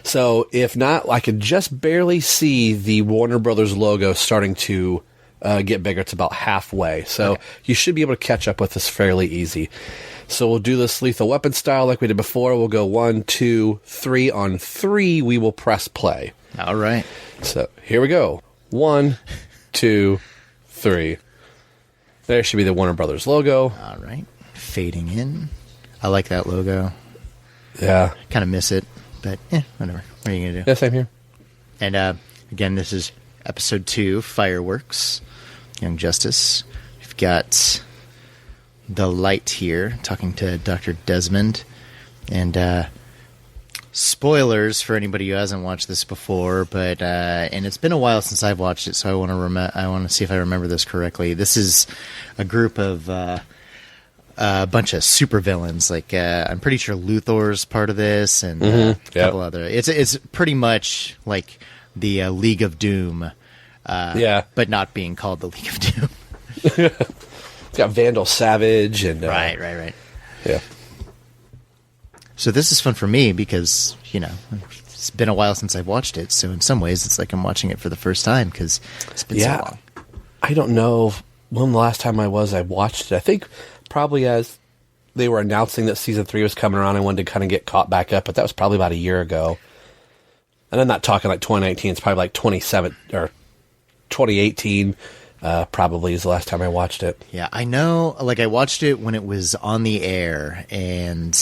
So if not, I could just barely see the Warner Brothers logo starting to get bigger. It's about halfway. So you should be able to catch up with this fairly easy. So we'll do this Lethal Weapon style like we did before. We'll go 1, 2, 3. On 3, we will press play. All right. So here we go. 1, 2, 3. There should be the Warner Brothers logo. All right. Fading in. I like that logo. Yeah. Kind of miss it, but whatever. What are you going to do? Yeah, same here. And again, this is episode 2, Fireworks, Young Justice. We've got the Light here, talking to Dr. Desmond. And spoilers for anybody who hasn't watched this before, but and it's been a while since I've watched it, so I want to see if I remember this correctly. This is a group of a bunch of supervillains. Like I'm pretty sure Luthor's part of this, and a couple other. It's pretty much like the League of Doom, but not being called the League of Doom. It's got Vandal Savage and Right. Yeah. So this is fun for me because, it's been a while since I've watched it. So in some ways, it's like I'm watching it for the first time because it's been so long. I don't know when the last time I watched it. I think probably as they were announcing that season 3 was coming around, I wanted to kind of get caught back up, but that was probably about a year ago. And I'm not talking like 2019. It's probably like 2018. Probably is the last time I watched it. Yeah, I know. Like I watched it when it was on the air, and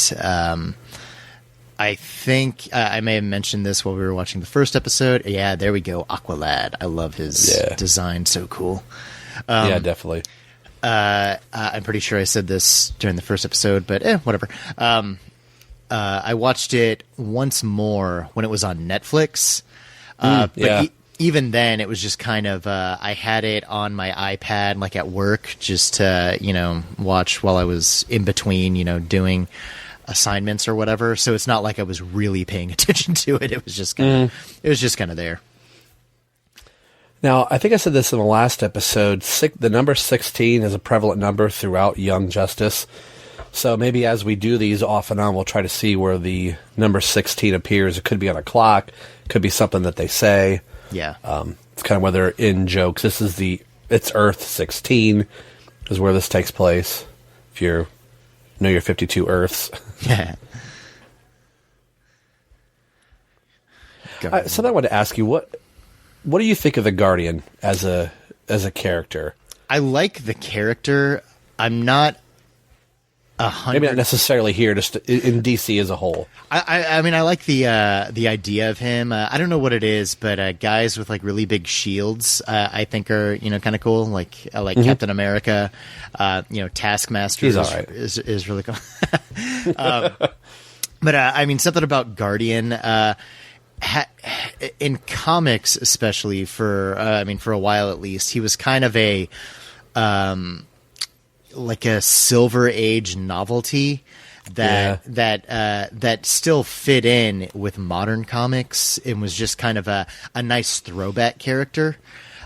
I think I may have mentioned this while we were watching the first episode. Yeah, there we go. Aqualad. I love his design. So cool. Yeah, definitely. I'm pretty sure I said this during the first episode, but whatever. I watched it once more when it was on Netflix. But even then, it was just kind of I had it on my iPad, like at work, just to watch while I was in between, doing assignments or whatever. So it's not like I was really paying attention to it. It was just kind of there. Now, I think I said this in the last episode. The number 16 is a prevalent number throughout Young Justice. So maybe as we do these off and on, we'll try to see where the number 16 appears. It could be on a clock. It could be something that they say. Yeah. It's kind of where they're in jokes. It's Earth 16 is where this takes place. If you know your 52 Earths. Yeah. Something I wanted to ask you, what do you think of the Guardian as a character? I like the character. I'm not 100. Maybe not necessarily here, just in DC as a whole. I mean, I like the idea of him. I don't know what it is, but guys with like really big shields, I think are kind of cool. Like Captain America. Taskmaster He's all right. is really cool. But I mean, something about Guardian. In comics, especially for a while at least, he was kind of a like a Silver Age novelty that still fit in with modern comics. It was just kind of a nice throwback character.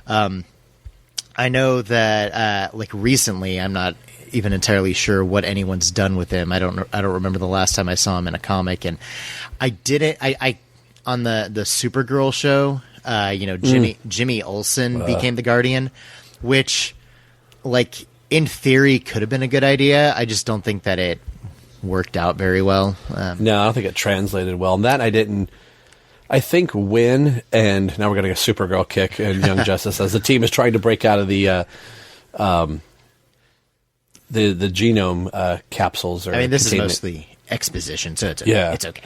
I know that like recently, I'm not even entirely sure what anyone's done with him. I don't remember the last time I saw him in a comic, and I on the Supergirl show, Jimmy Olsen became the Guardian, which, like, in theory could have been a good idea. I just don't think that it worked out very well. No, I don't think it translated well. And that I think Win, and now we're getting a Supergirl kick in Young Justice as the team is trying to break out of the genome capsules. I mean, this is mostly exposition, so it's okay. It's okay.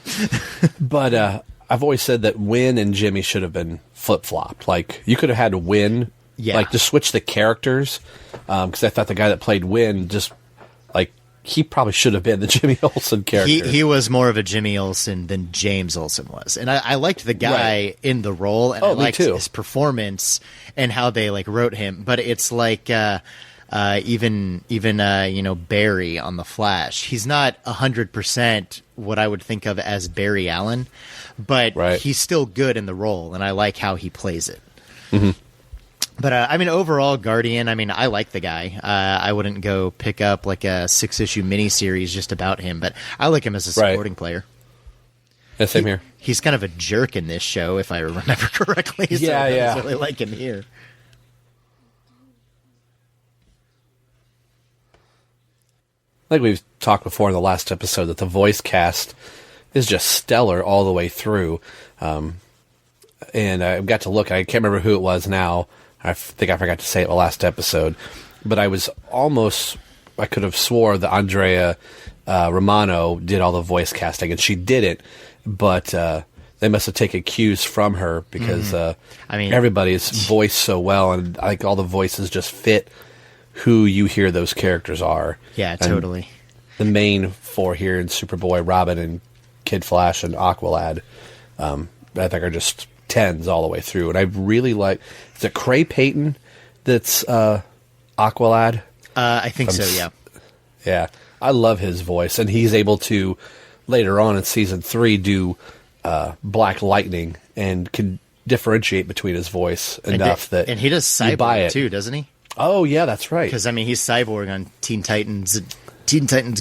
But I've always said that Win and Jimmy should have been flip-flopped. Like, you could have had Win, like, to switch the characters, because I thought the guy that played Win he probably should have been the Jimmy Olsen character. He was more of a Jimmy Olsen than James Olsen was. And I liked the guy in the role, and I liked his performance and how they, like, wrote him. But it's like... even Barry on The Flash. He's not 100% what I would think of as Barry Allen, but he's still good in the role, and I like how he plays it. Mm-hmm. But I mean, overall, Guardian. I mean, I like the guy. I wouldn't go pick up like a 6-issue miniseries just about him, but I like him as a supporting player. Yeah, same here. He's kind of a jerk in this show, if I remember correctly. So I really like him here. Like we've talked before in the last episode, that the voice cast is just stellar all the way through. And I got to look. I can't remember who it was now. I think I forgot to say it in the last episode. But I could have swore that Andrea Romano did all the voice casting, and she did it. But they must have taken cues from her because everybody's voiced so well, and I think all the voices just fit who you hear those characters are. Yeah, totally. And the main four here in Superboy, Robin, and Kid Flash, and Aqualad, I think are just 10s all the way through. And I really like... Is it Cray Payton that's Aqualad? I think so, yeah. Yeah. I love his voice. And he's able to, later on in Season 3, do Black Lightning and can differentiate between his voice enough that... And he does Cyborg, too, doesn't he? Oh yeah, that's right. Because I mean, he's Cyborg on Teen Titans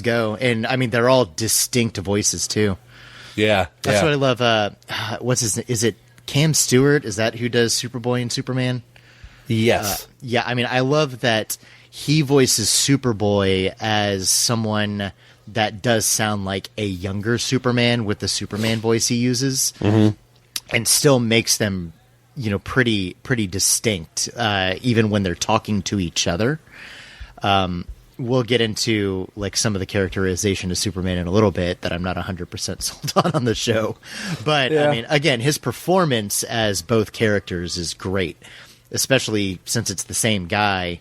Go, and I mean they're all distinct voices too. Yeah, That's what I love. What's his name? Is it Cam Stewart? Is that who does Superboy and Superman? Yes. Yeah, I mean, I love that he voices Superboy as someone that does sound like a younger Superman with the Superman voice he uses, and still makes them, pretty distinct, even when they're talking to each other. We'll get into like some of the characterization of Superman in a little bit that I'm not 100% sold on the show. But I mean, again, his performance as both characters is great, especially since it's the same guy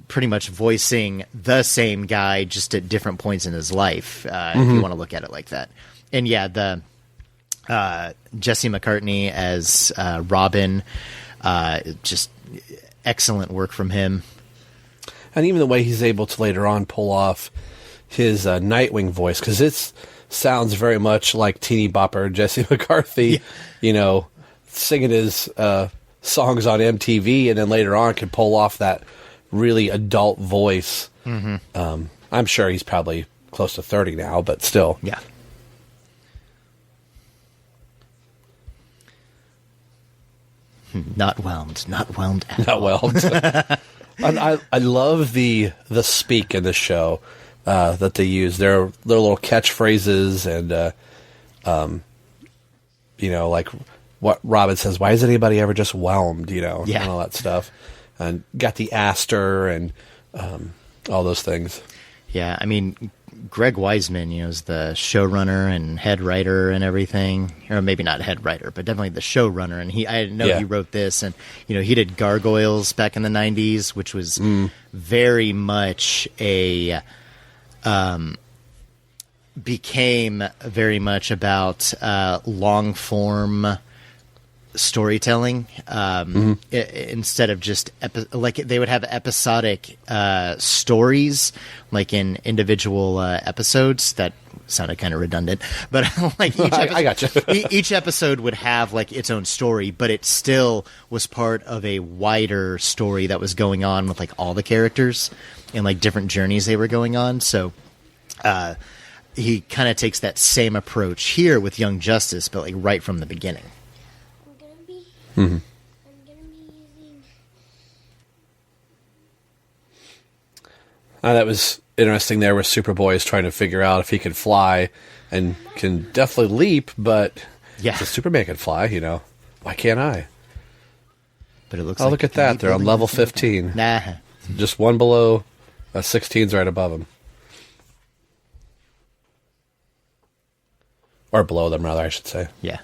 pretty much voicing the same guy just at different points in his life, if you want to look at it like that. And yeah, the Jesse McCartney as Robin, just excellent work from him. And even the way he's able to later on pull off his Nightwing voice, because it sounds very much like teeny bopper Jesse McCarthy, singing his songs on MTV, and then later on can pull off that really adult voice. I'm sure he's probably close to 30 now, but still. Yeah. Not whelmed at all. Not whelmed. And I love the speak in the show that they use. Their little catchphrases and like what Robin says. Why is anybody ever just whelmed? And all that stuff. And got the Aster and all those things. Yeah, I mean, Greg Weisman, is the showrunner and head writer and everything, or maybe not head writer, but definitely the showrunner. And I know he wrote this, and he did Gargoyles back in the '90s, which was very much became very much about long form storytelling, instead of just like they would have episodic stories like in individual episodes. That sounded kind of redundant, but like each episode, I gotcha. Each episode would have like its own story, but it still was part of a wider story that was going on with like all the characters and like different journeys they were going on. So he kind of takes that same approach here with Young Justice, but like right from the beginning. I'm gonna be using. That was interesting there where Superboy is trying to figure out if he can fly and can definitely leap, but if Superman can fly, why can't I? But it looks look at that. They're on level 15. Nah. Just one below. 16's right above him. Or below them, rather, I should say. Yeah.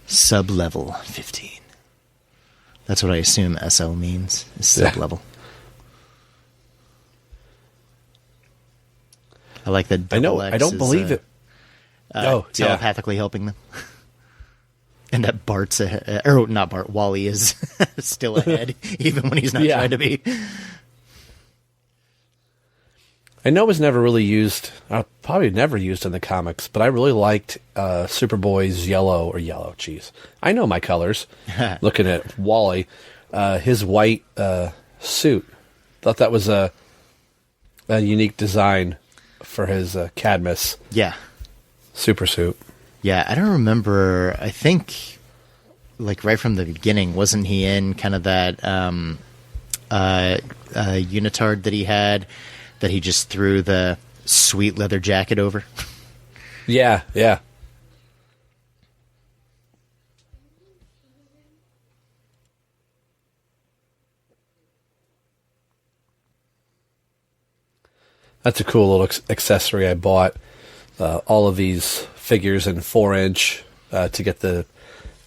Sub-level 15. That's what I assume SL means, is sub-level. I like that. I know. I don't believe it. Telepathically helping them. And that Bart's ahead, or not Bart, Wally is still ahead, even when he's not trying to be. I know it was never really used, probably never used in the comics, but I really liked Superboy's yellow. I know my colors. Looking at Wally, his white suit. Thought that was a unique design for his Cadmus. Yeah. Super suit. Yeah, I don't remember. I think, like, right from the beginning, wasn't he in kind of that unitard that he had, that he just threw the sweet leather jacket over? Yeah. That's a cool little accessory I bought. All of these figures in 4-inch to get the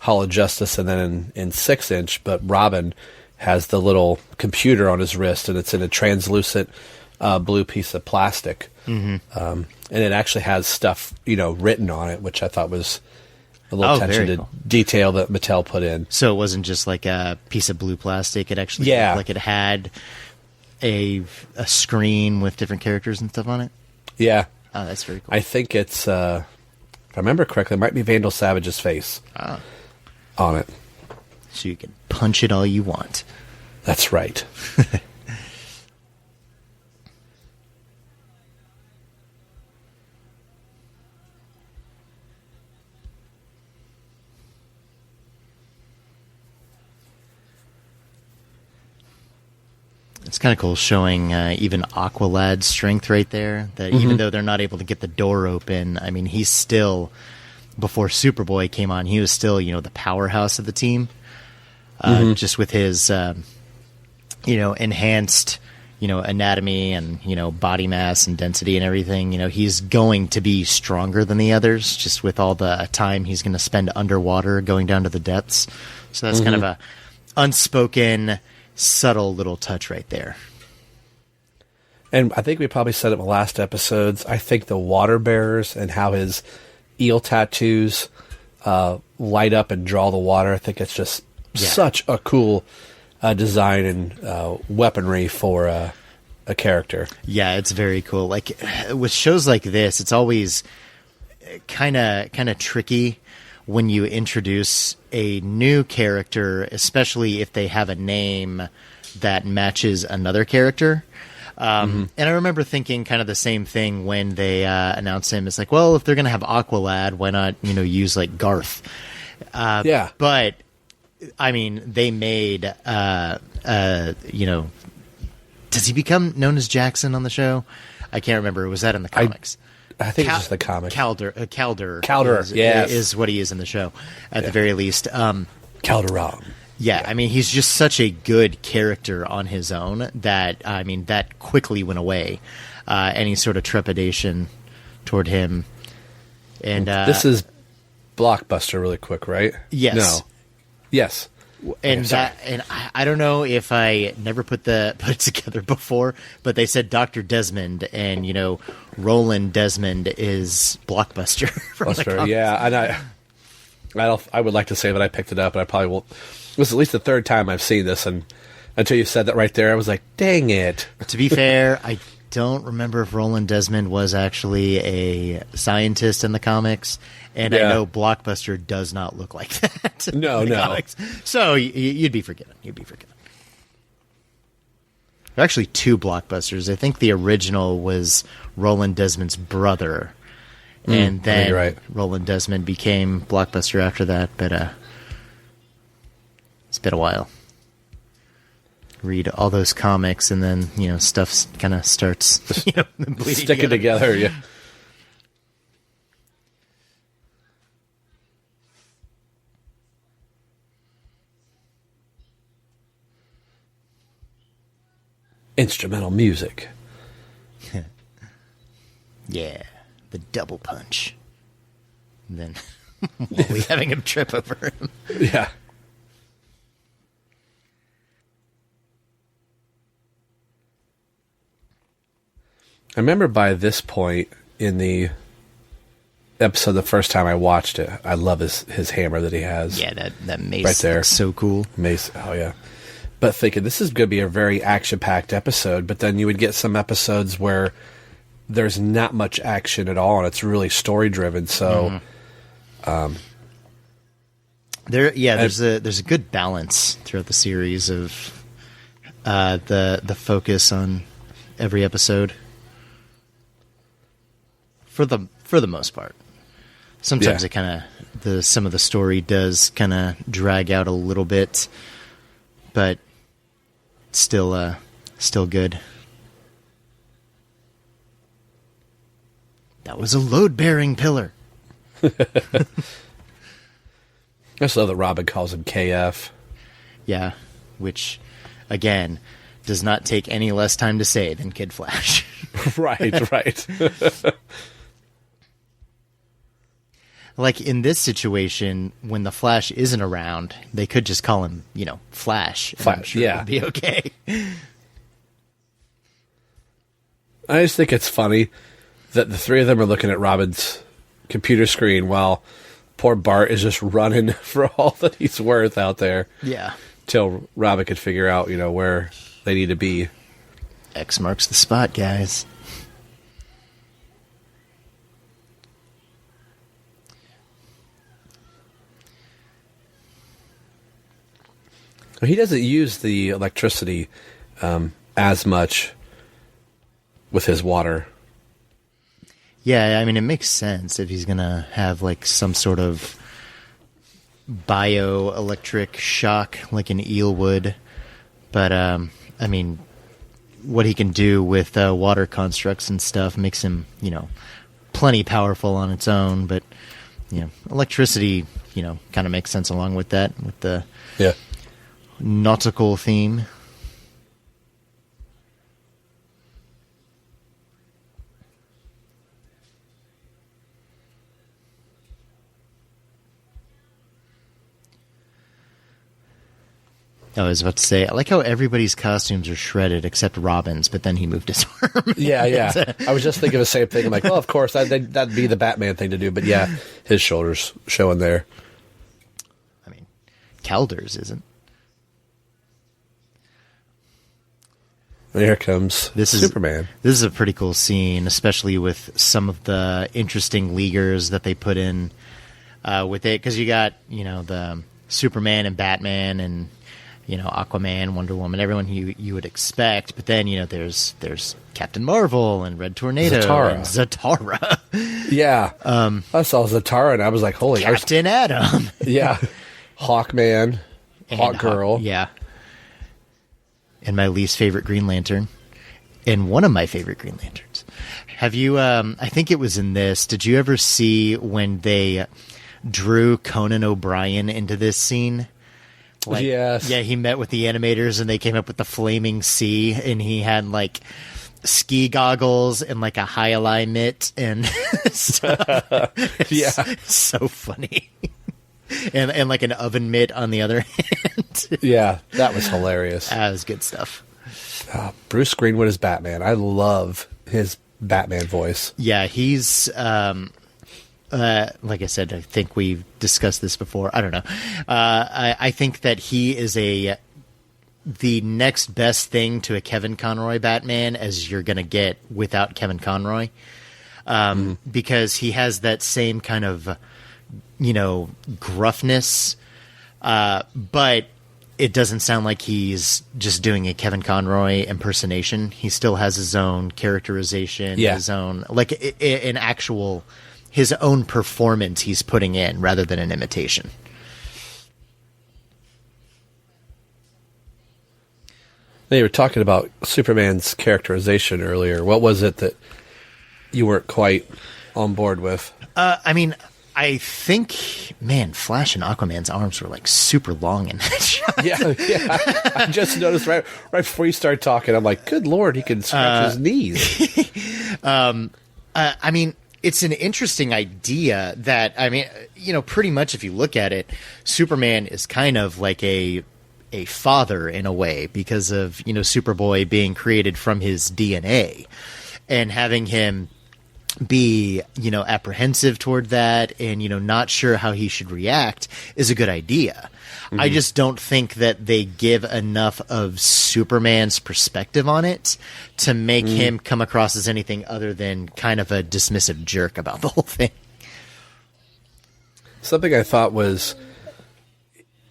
Hall of Justice, and then in 6-inch. But Robin has the little computer on his wrist, and it's in a translucent blue piece of plastic. And it actually has stuff, written on it, which I thought was a little attention to detail that Mattel put in. So it wasn't just like a piece of blue plastic. It actually looked like it had a screen with different characters and stuff on it. Yeah. Oh, that's very cool. I think it's, if I remember correctly, it might be Vandal Savage's face on it. So you can punch it all you want. That's right. It's kind of cool showing even Aqualad's strength right there. That even though they're not able to get the door open, I mean, he's still, before Superboy came on, he was still, the powerhouse of the team. Just with his, enhanced, anatomy and, body mass and density and everything. He's going to be stronger than the others just with all the time he's going to spend underwater going down to the depths. So that's kind of a unspoken, subtle little touch right there. And I think we probably said it in the last episodes. I think the water bearers and how his eel tattoos light up and draw the water. I think it's just such a cool design and weaponry for a character. Yeah, it's very cool. Like with shows like this, it's always kind of tricky when you introduce a new character, especially if they have a name that matches another character. And I remember thinking kind of the same thing when they announced him. It's like, well, if they're going to have Aqualad, why not, use like Garth? Yeah. But, I mean, they made, does he become known as Jackson on the show? I can't remember. Was that in the comics? I think it's just the comic. Calder yes. is what he is in the show, at the very least. Calderon. Yeah, I mean, he's just such a good character on his own that, I mean, that quickly went away. Any sort of trepidation toward him. And this is Blockbuster really quick, right? Yes. No. Yes. And I don't know if I never put it together before, but they said Dr. Desmond, and Roland Desmond is Blockbuster. From the comics. Yeah, and I would like to say that I picked it up, but I probably won't. It was at least the third time I've seen this, and until you said that right there, I was like, dang it. To be fair, I don't remember if Roland Desmond was actually a scientist in the comics, and I know Blockbuster does not look like that. No. Comics. So you'd be forgiven. There are actually two Blockbusters. I think the original was Roland Desmond's brother, and then Roland Desmond became Blockbuster after that, but it's been a while. Read all those comics, and then stuff kind of starts sticking together. Yeah. Instrumental music. Yeah, the double punch. And then Wally having him trip over him. Yeah. I remember by this point in the episode, the first time I watched it, I love his hammer that he has. Yeah, that mace right there. looks so cool. Mace, oh yeah. But thinking this is going to be a very action-packed episode, but then you would get some episodes where there's not much action at all, and it's really story-driven. So, there's a good balance throughout the series of the focus on every episode. For the most part, sometimes it kind of some of the story does kind of drag out a little bit, but still good. That was a load-bearing pillar. I just love that Robin calls him KF. Yeah, which again does not take any less time to say than Kid Flash. Right. Like in this situation, when the Flash isn't around, they could just call him, Flash. Flash, I'm sure it would be okay. I just think it's funny that the three of them are looking at Robin's computer screen while poor Bart is just running for all that he's worth out there. Yeah. Till Robin could figure out, where they need to be. X marks the spot, guys. He doesn't use the electricity as much with his water. Yeah, I mean, it makes sense if he's going to have like some sort of bioelectric shock like an eel would. But, I mean, what he can do with water constructs and stuff makes him, plenty powerful on its own. But, electricity, kind of makes sense along with that, with the nautical theme. I was about to say, I like how everybody's costumes are shredded except Robin's, but then he moved his arm. Yeah. I was just thinking the same thing. I'm like, well, of course, that'd be the Batman thing to do. But yeah, his shoulders showing there. I mean, Calder's isn't. And here comes Superman. This is a pretty cool scene, especially with some of the interesting leaguers that they put in with it. Because you got, the Superman and Batman and... Aquaman, Wonder Woman, everyone you would expect. But then, there's Captain Marvel and Red Tornado and Zatara. Yeah. I saw Zatara and I was like, holy... Captain Atom. Yeah. Hawkman. Hawkgirl. Yeah. And my least favorite Green Lantern. And one of my favorite Green Lanterns. Have you... I think it was in this. Did you ever see when they drew Conan O'Brien into this scene? Yes. Yeah, he met with the animators and they came up with the flaming sea, and he had like ski goggles and like a high mitt and stuff. Yeah. So funny. and like an oven mitt on the other hand. Yeah, that was hilarious. That was good stuff. Bruce Greenwood is Batman. I love his Batman voice. Yeah, he's like I said, I think we've discussed this before. I don't know. I think that he is the next best thing to a Kevin Conroy Batman as you're going to get without Kevin Conroy. Because he has that same kind of, gruffness. But it doesn't sound like he's just doing a Kevin Conroy impersonation. He still has his own characterization, his own, like an actual... his own performance he's putting in rather than an imitation. Now, you were talking about Superman's characterization earlier. What was it that you weren't quite on board with? I mean, I think, Flash and Aquaman's arms were like super long in that shot. Yeah. I just noticed right before you started talking, I'm like, good Lord, he can stretch his knees. I mean, it's an interesting idea that, pretty much if you look at it, Superman is kind of like a father in a way because of, Superboy being created from his DNA and having him be, apprehensive toward that and, not sure how he should react is a good idea. Mm-hmm. I just don't think that they give enough of Superman's perspective on it to make him come across as anything other than kind of a dismissive jerk about the whole thing. Something I thought was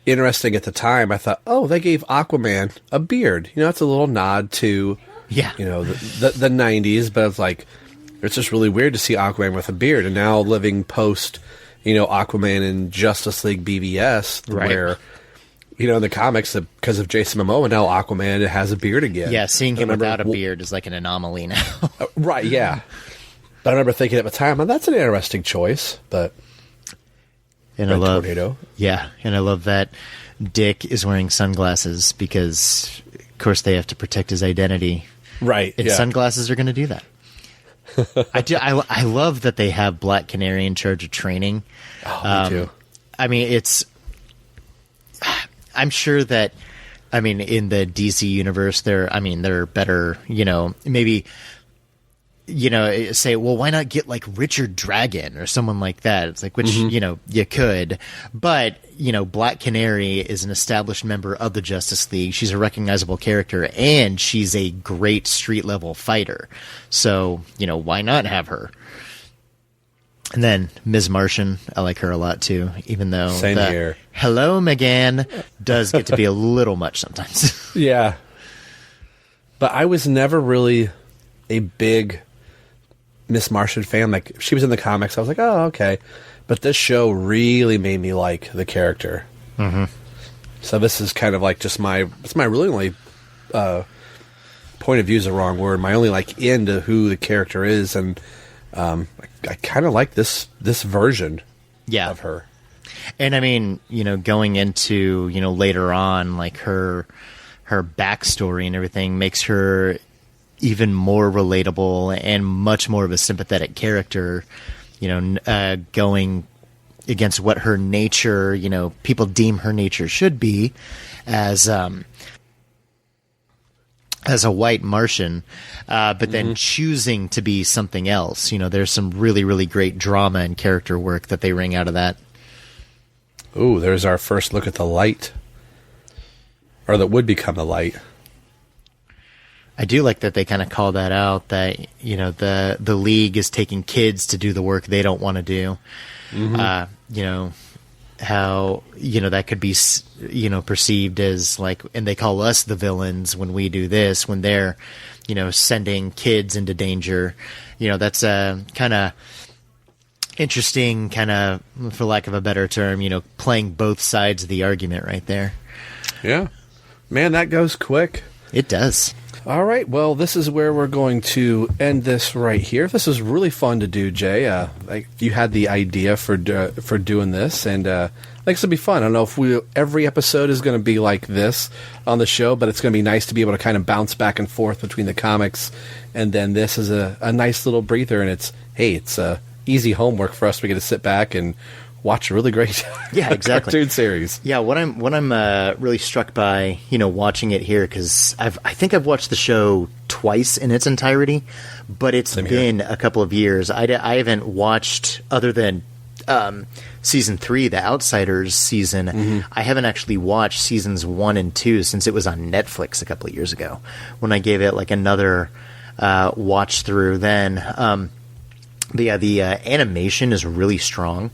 interesting at the time, I thought, oh, they gave Aquaman a beard. It's a little nod to, the 90s, but it's like, it's just really weird to see Aquaman with a beard. And now living post, Aquaman in Justice League BVS, where, in the comics, because of Jason Momoa, now Aquaman has a beard again. Yeah, seeing him without a beard is like an anomaly now. Right, yeah. But I remember thinking at the time, that's an interesting choice, but... And Tornado. Yeah, and I love that Dick is wearing sunglasses because, of course, they have to protect his identity. Right, and sunglasses are going to do that. I love that they have Black Canary in charge of training. Oh, me too. I mean, I'm sure that, in the DC universe, they're better, maybe, say, well, why not get like Richard Dragon or someone like that? It's like, which, you could, but, Black Canary is an established member of the Justice League. She's a recognizable character and she's a great street level fighter. So, why not have her? And then Ms. Martian, I like her a lot too, even though Same here. Hello, Megan does get to be a little much sometimes. Yeah. But I was never really a big Miss Martian fan. Like, if she was in the comics, I was like, oh, okay. But this show really made me like the character. Mm-hmm. So this is kind of like just it's my really only point of view is the wrong word. My only like into who the character is, and I kind of like this version of her. And I mean, going into, later on, like her backstory and everything makes her even more relatable and much more of a sympathetic character, going against what her nature, people deem her nature should be as a white Martian, but then choosing to be something else. There's some really, really great drama and character work that they wring out of that. Ooh, there's our first look at the light. Or that would become the light. I do like that they kind of call that out, that, the League is taking kids to do the work they don't want to do. Mm-hmm. How, that could be, perceived as like, and they call us the villains when we do this, when they're, sending kids into danger. That's a kind of interesting, kind of, for lack of a better term, playing both sides of the argument right there. Yeah. Man, that goes quick. It does. All right, well, this is where we're going to end this right here. This was really fun to do, Jay. You had the idea for doing this, and I think this will be fun. I don't know if every episode is going to be like this on the show, but it's going to be nice to be able to kind of bounce back and forth between the comics, and then this is a nice little breather, and it's easy homework for us. We get to sit back and watch a really great cartoon series. Yeah, what I'm really struck by, watching it here, because I think I've watched the show twice in its entirety, but it's been a couple of years. I haven't watched, other than season 3, the Outsiders season. Mm-hmm. I haven't actually watched seasons 1 and 2 since it was on Netflix a couple of years ago, when I gave it like another watch through then. The animation is really strong.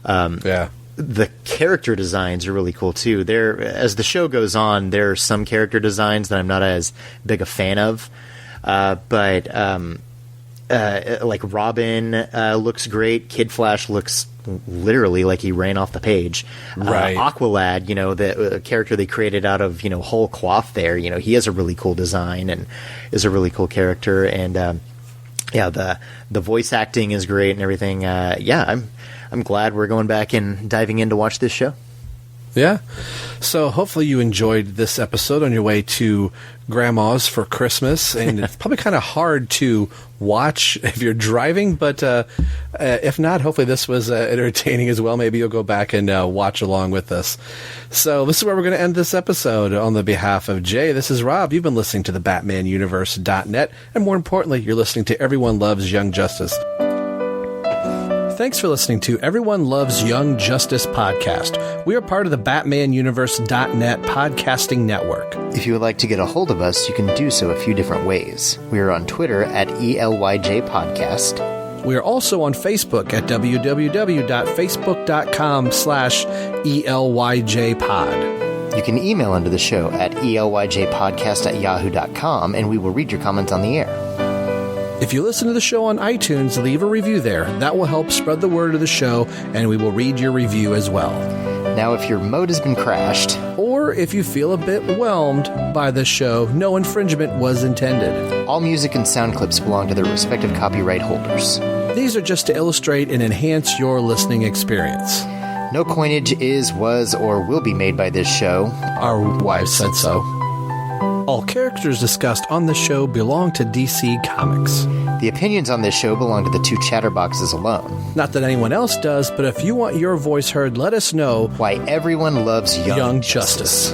The character designs are really cool too. As the show goes on, there are some character designs that I'm not as big a fan of, but like Robin looks great. Kid Flash looks literally like he ran off the page. Right. Aqualad, the character they created out of whole cloth there. He has a really cool design and is a really cool character. And the voice acting is great and everything. I'm glad we're going back and diving in to watch this show. Yeah. So hopefully you enjoyed this episode on your way to Grandma's for Christmas. And it's probably kind of hard to watch if you're driving, but if not, hopefully this was entertaining as well. Maybe you'll go back and watch along with us. So this is where we're going to end this episode. On the behalf of Jay, this is Rob. You've been listening to the BatmanUniverse.net, and more importantly, you're listening to Everyone Loves Young Justice. Thanks for listening to Everyone Loves Young Justice podcast. We are part of the BatmanUniverse.net podcasting network. If you would like to get a hold of us, you can do so a few different ways. We are on Twitter at ELYJ Podcast. We are also on Facebook at www.facebook.com/ELYJpod. You can email into the show at elyjpodcast@yahoo.com, and we will read your comments on the air. If you listen to the show on iTunes, leave a review there. That will help spread the word of the show, and we will read your review as well. Now, if your mode has been crashed, or if you feel a bit whelmed by this show, no infringement was intended. All music and sound clips belong to their respective copyright holders. These are just to illustrate and enhance your listening experience. No coinage is, was, or will be made by this show. Our wives said so. All characters discussed on the show belong to DC Comics. The opinions on this show belong to the two chatterboxes alone. Not that anyone else does, but if you want your voice heard, let us know why everyone loves Young Justice.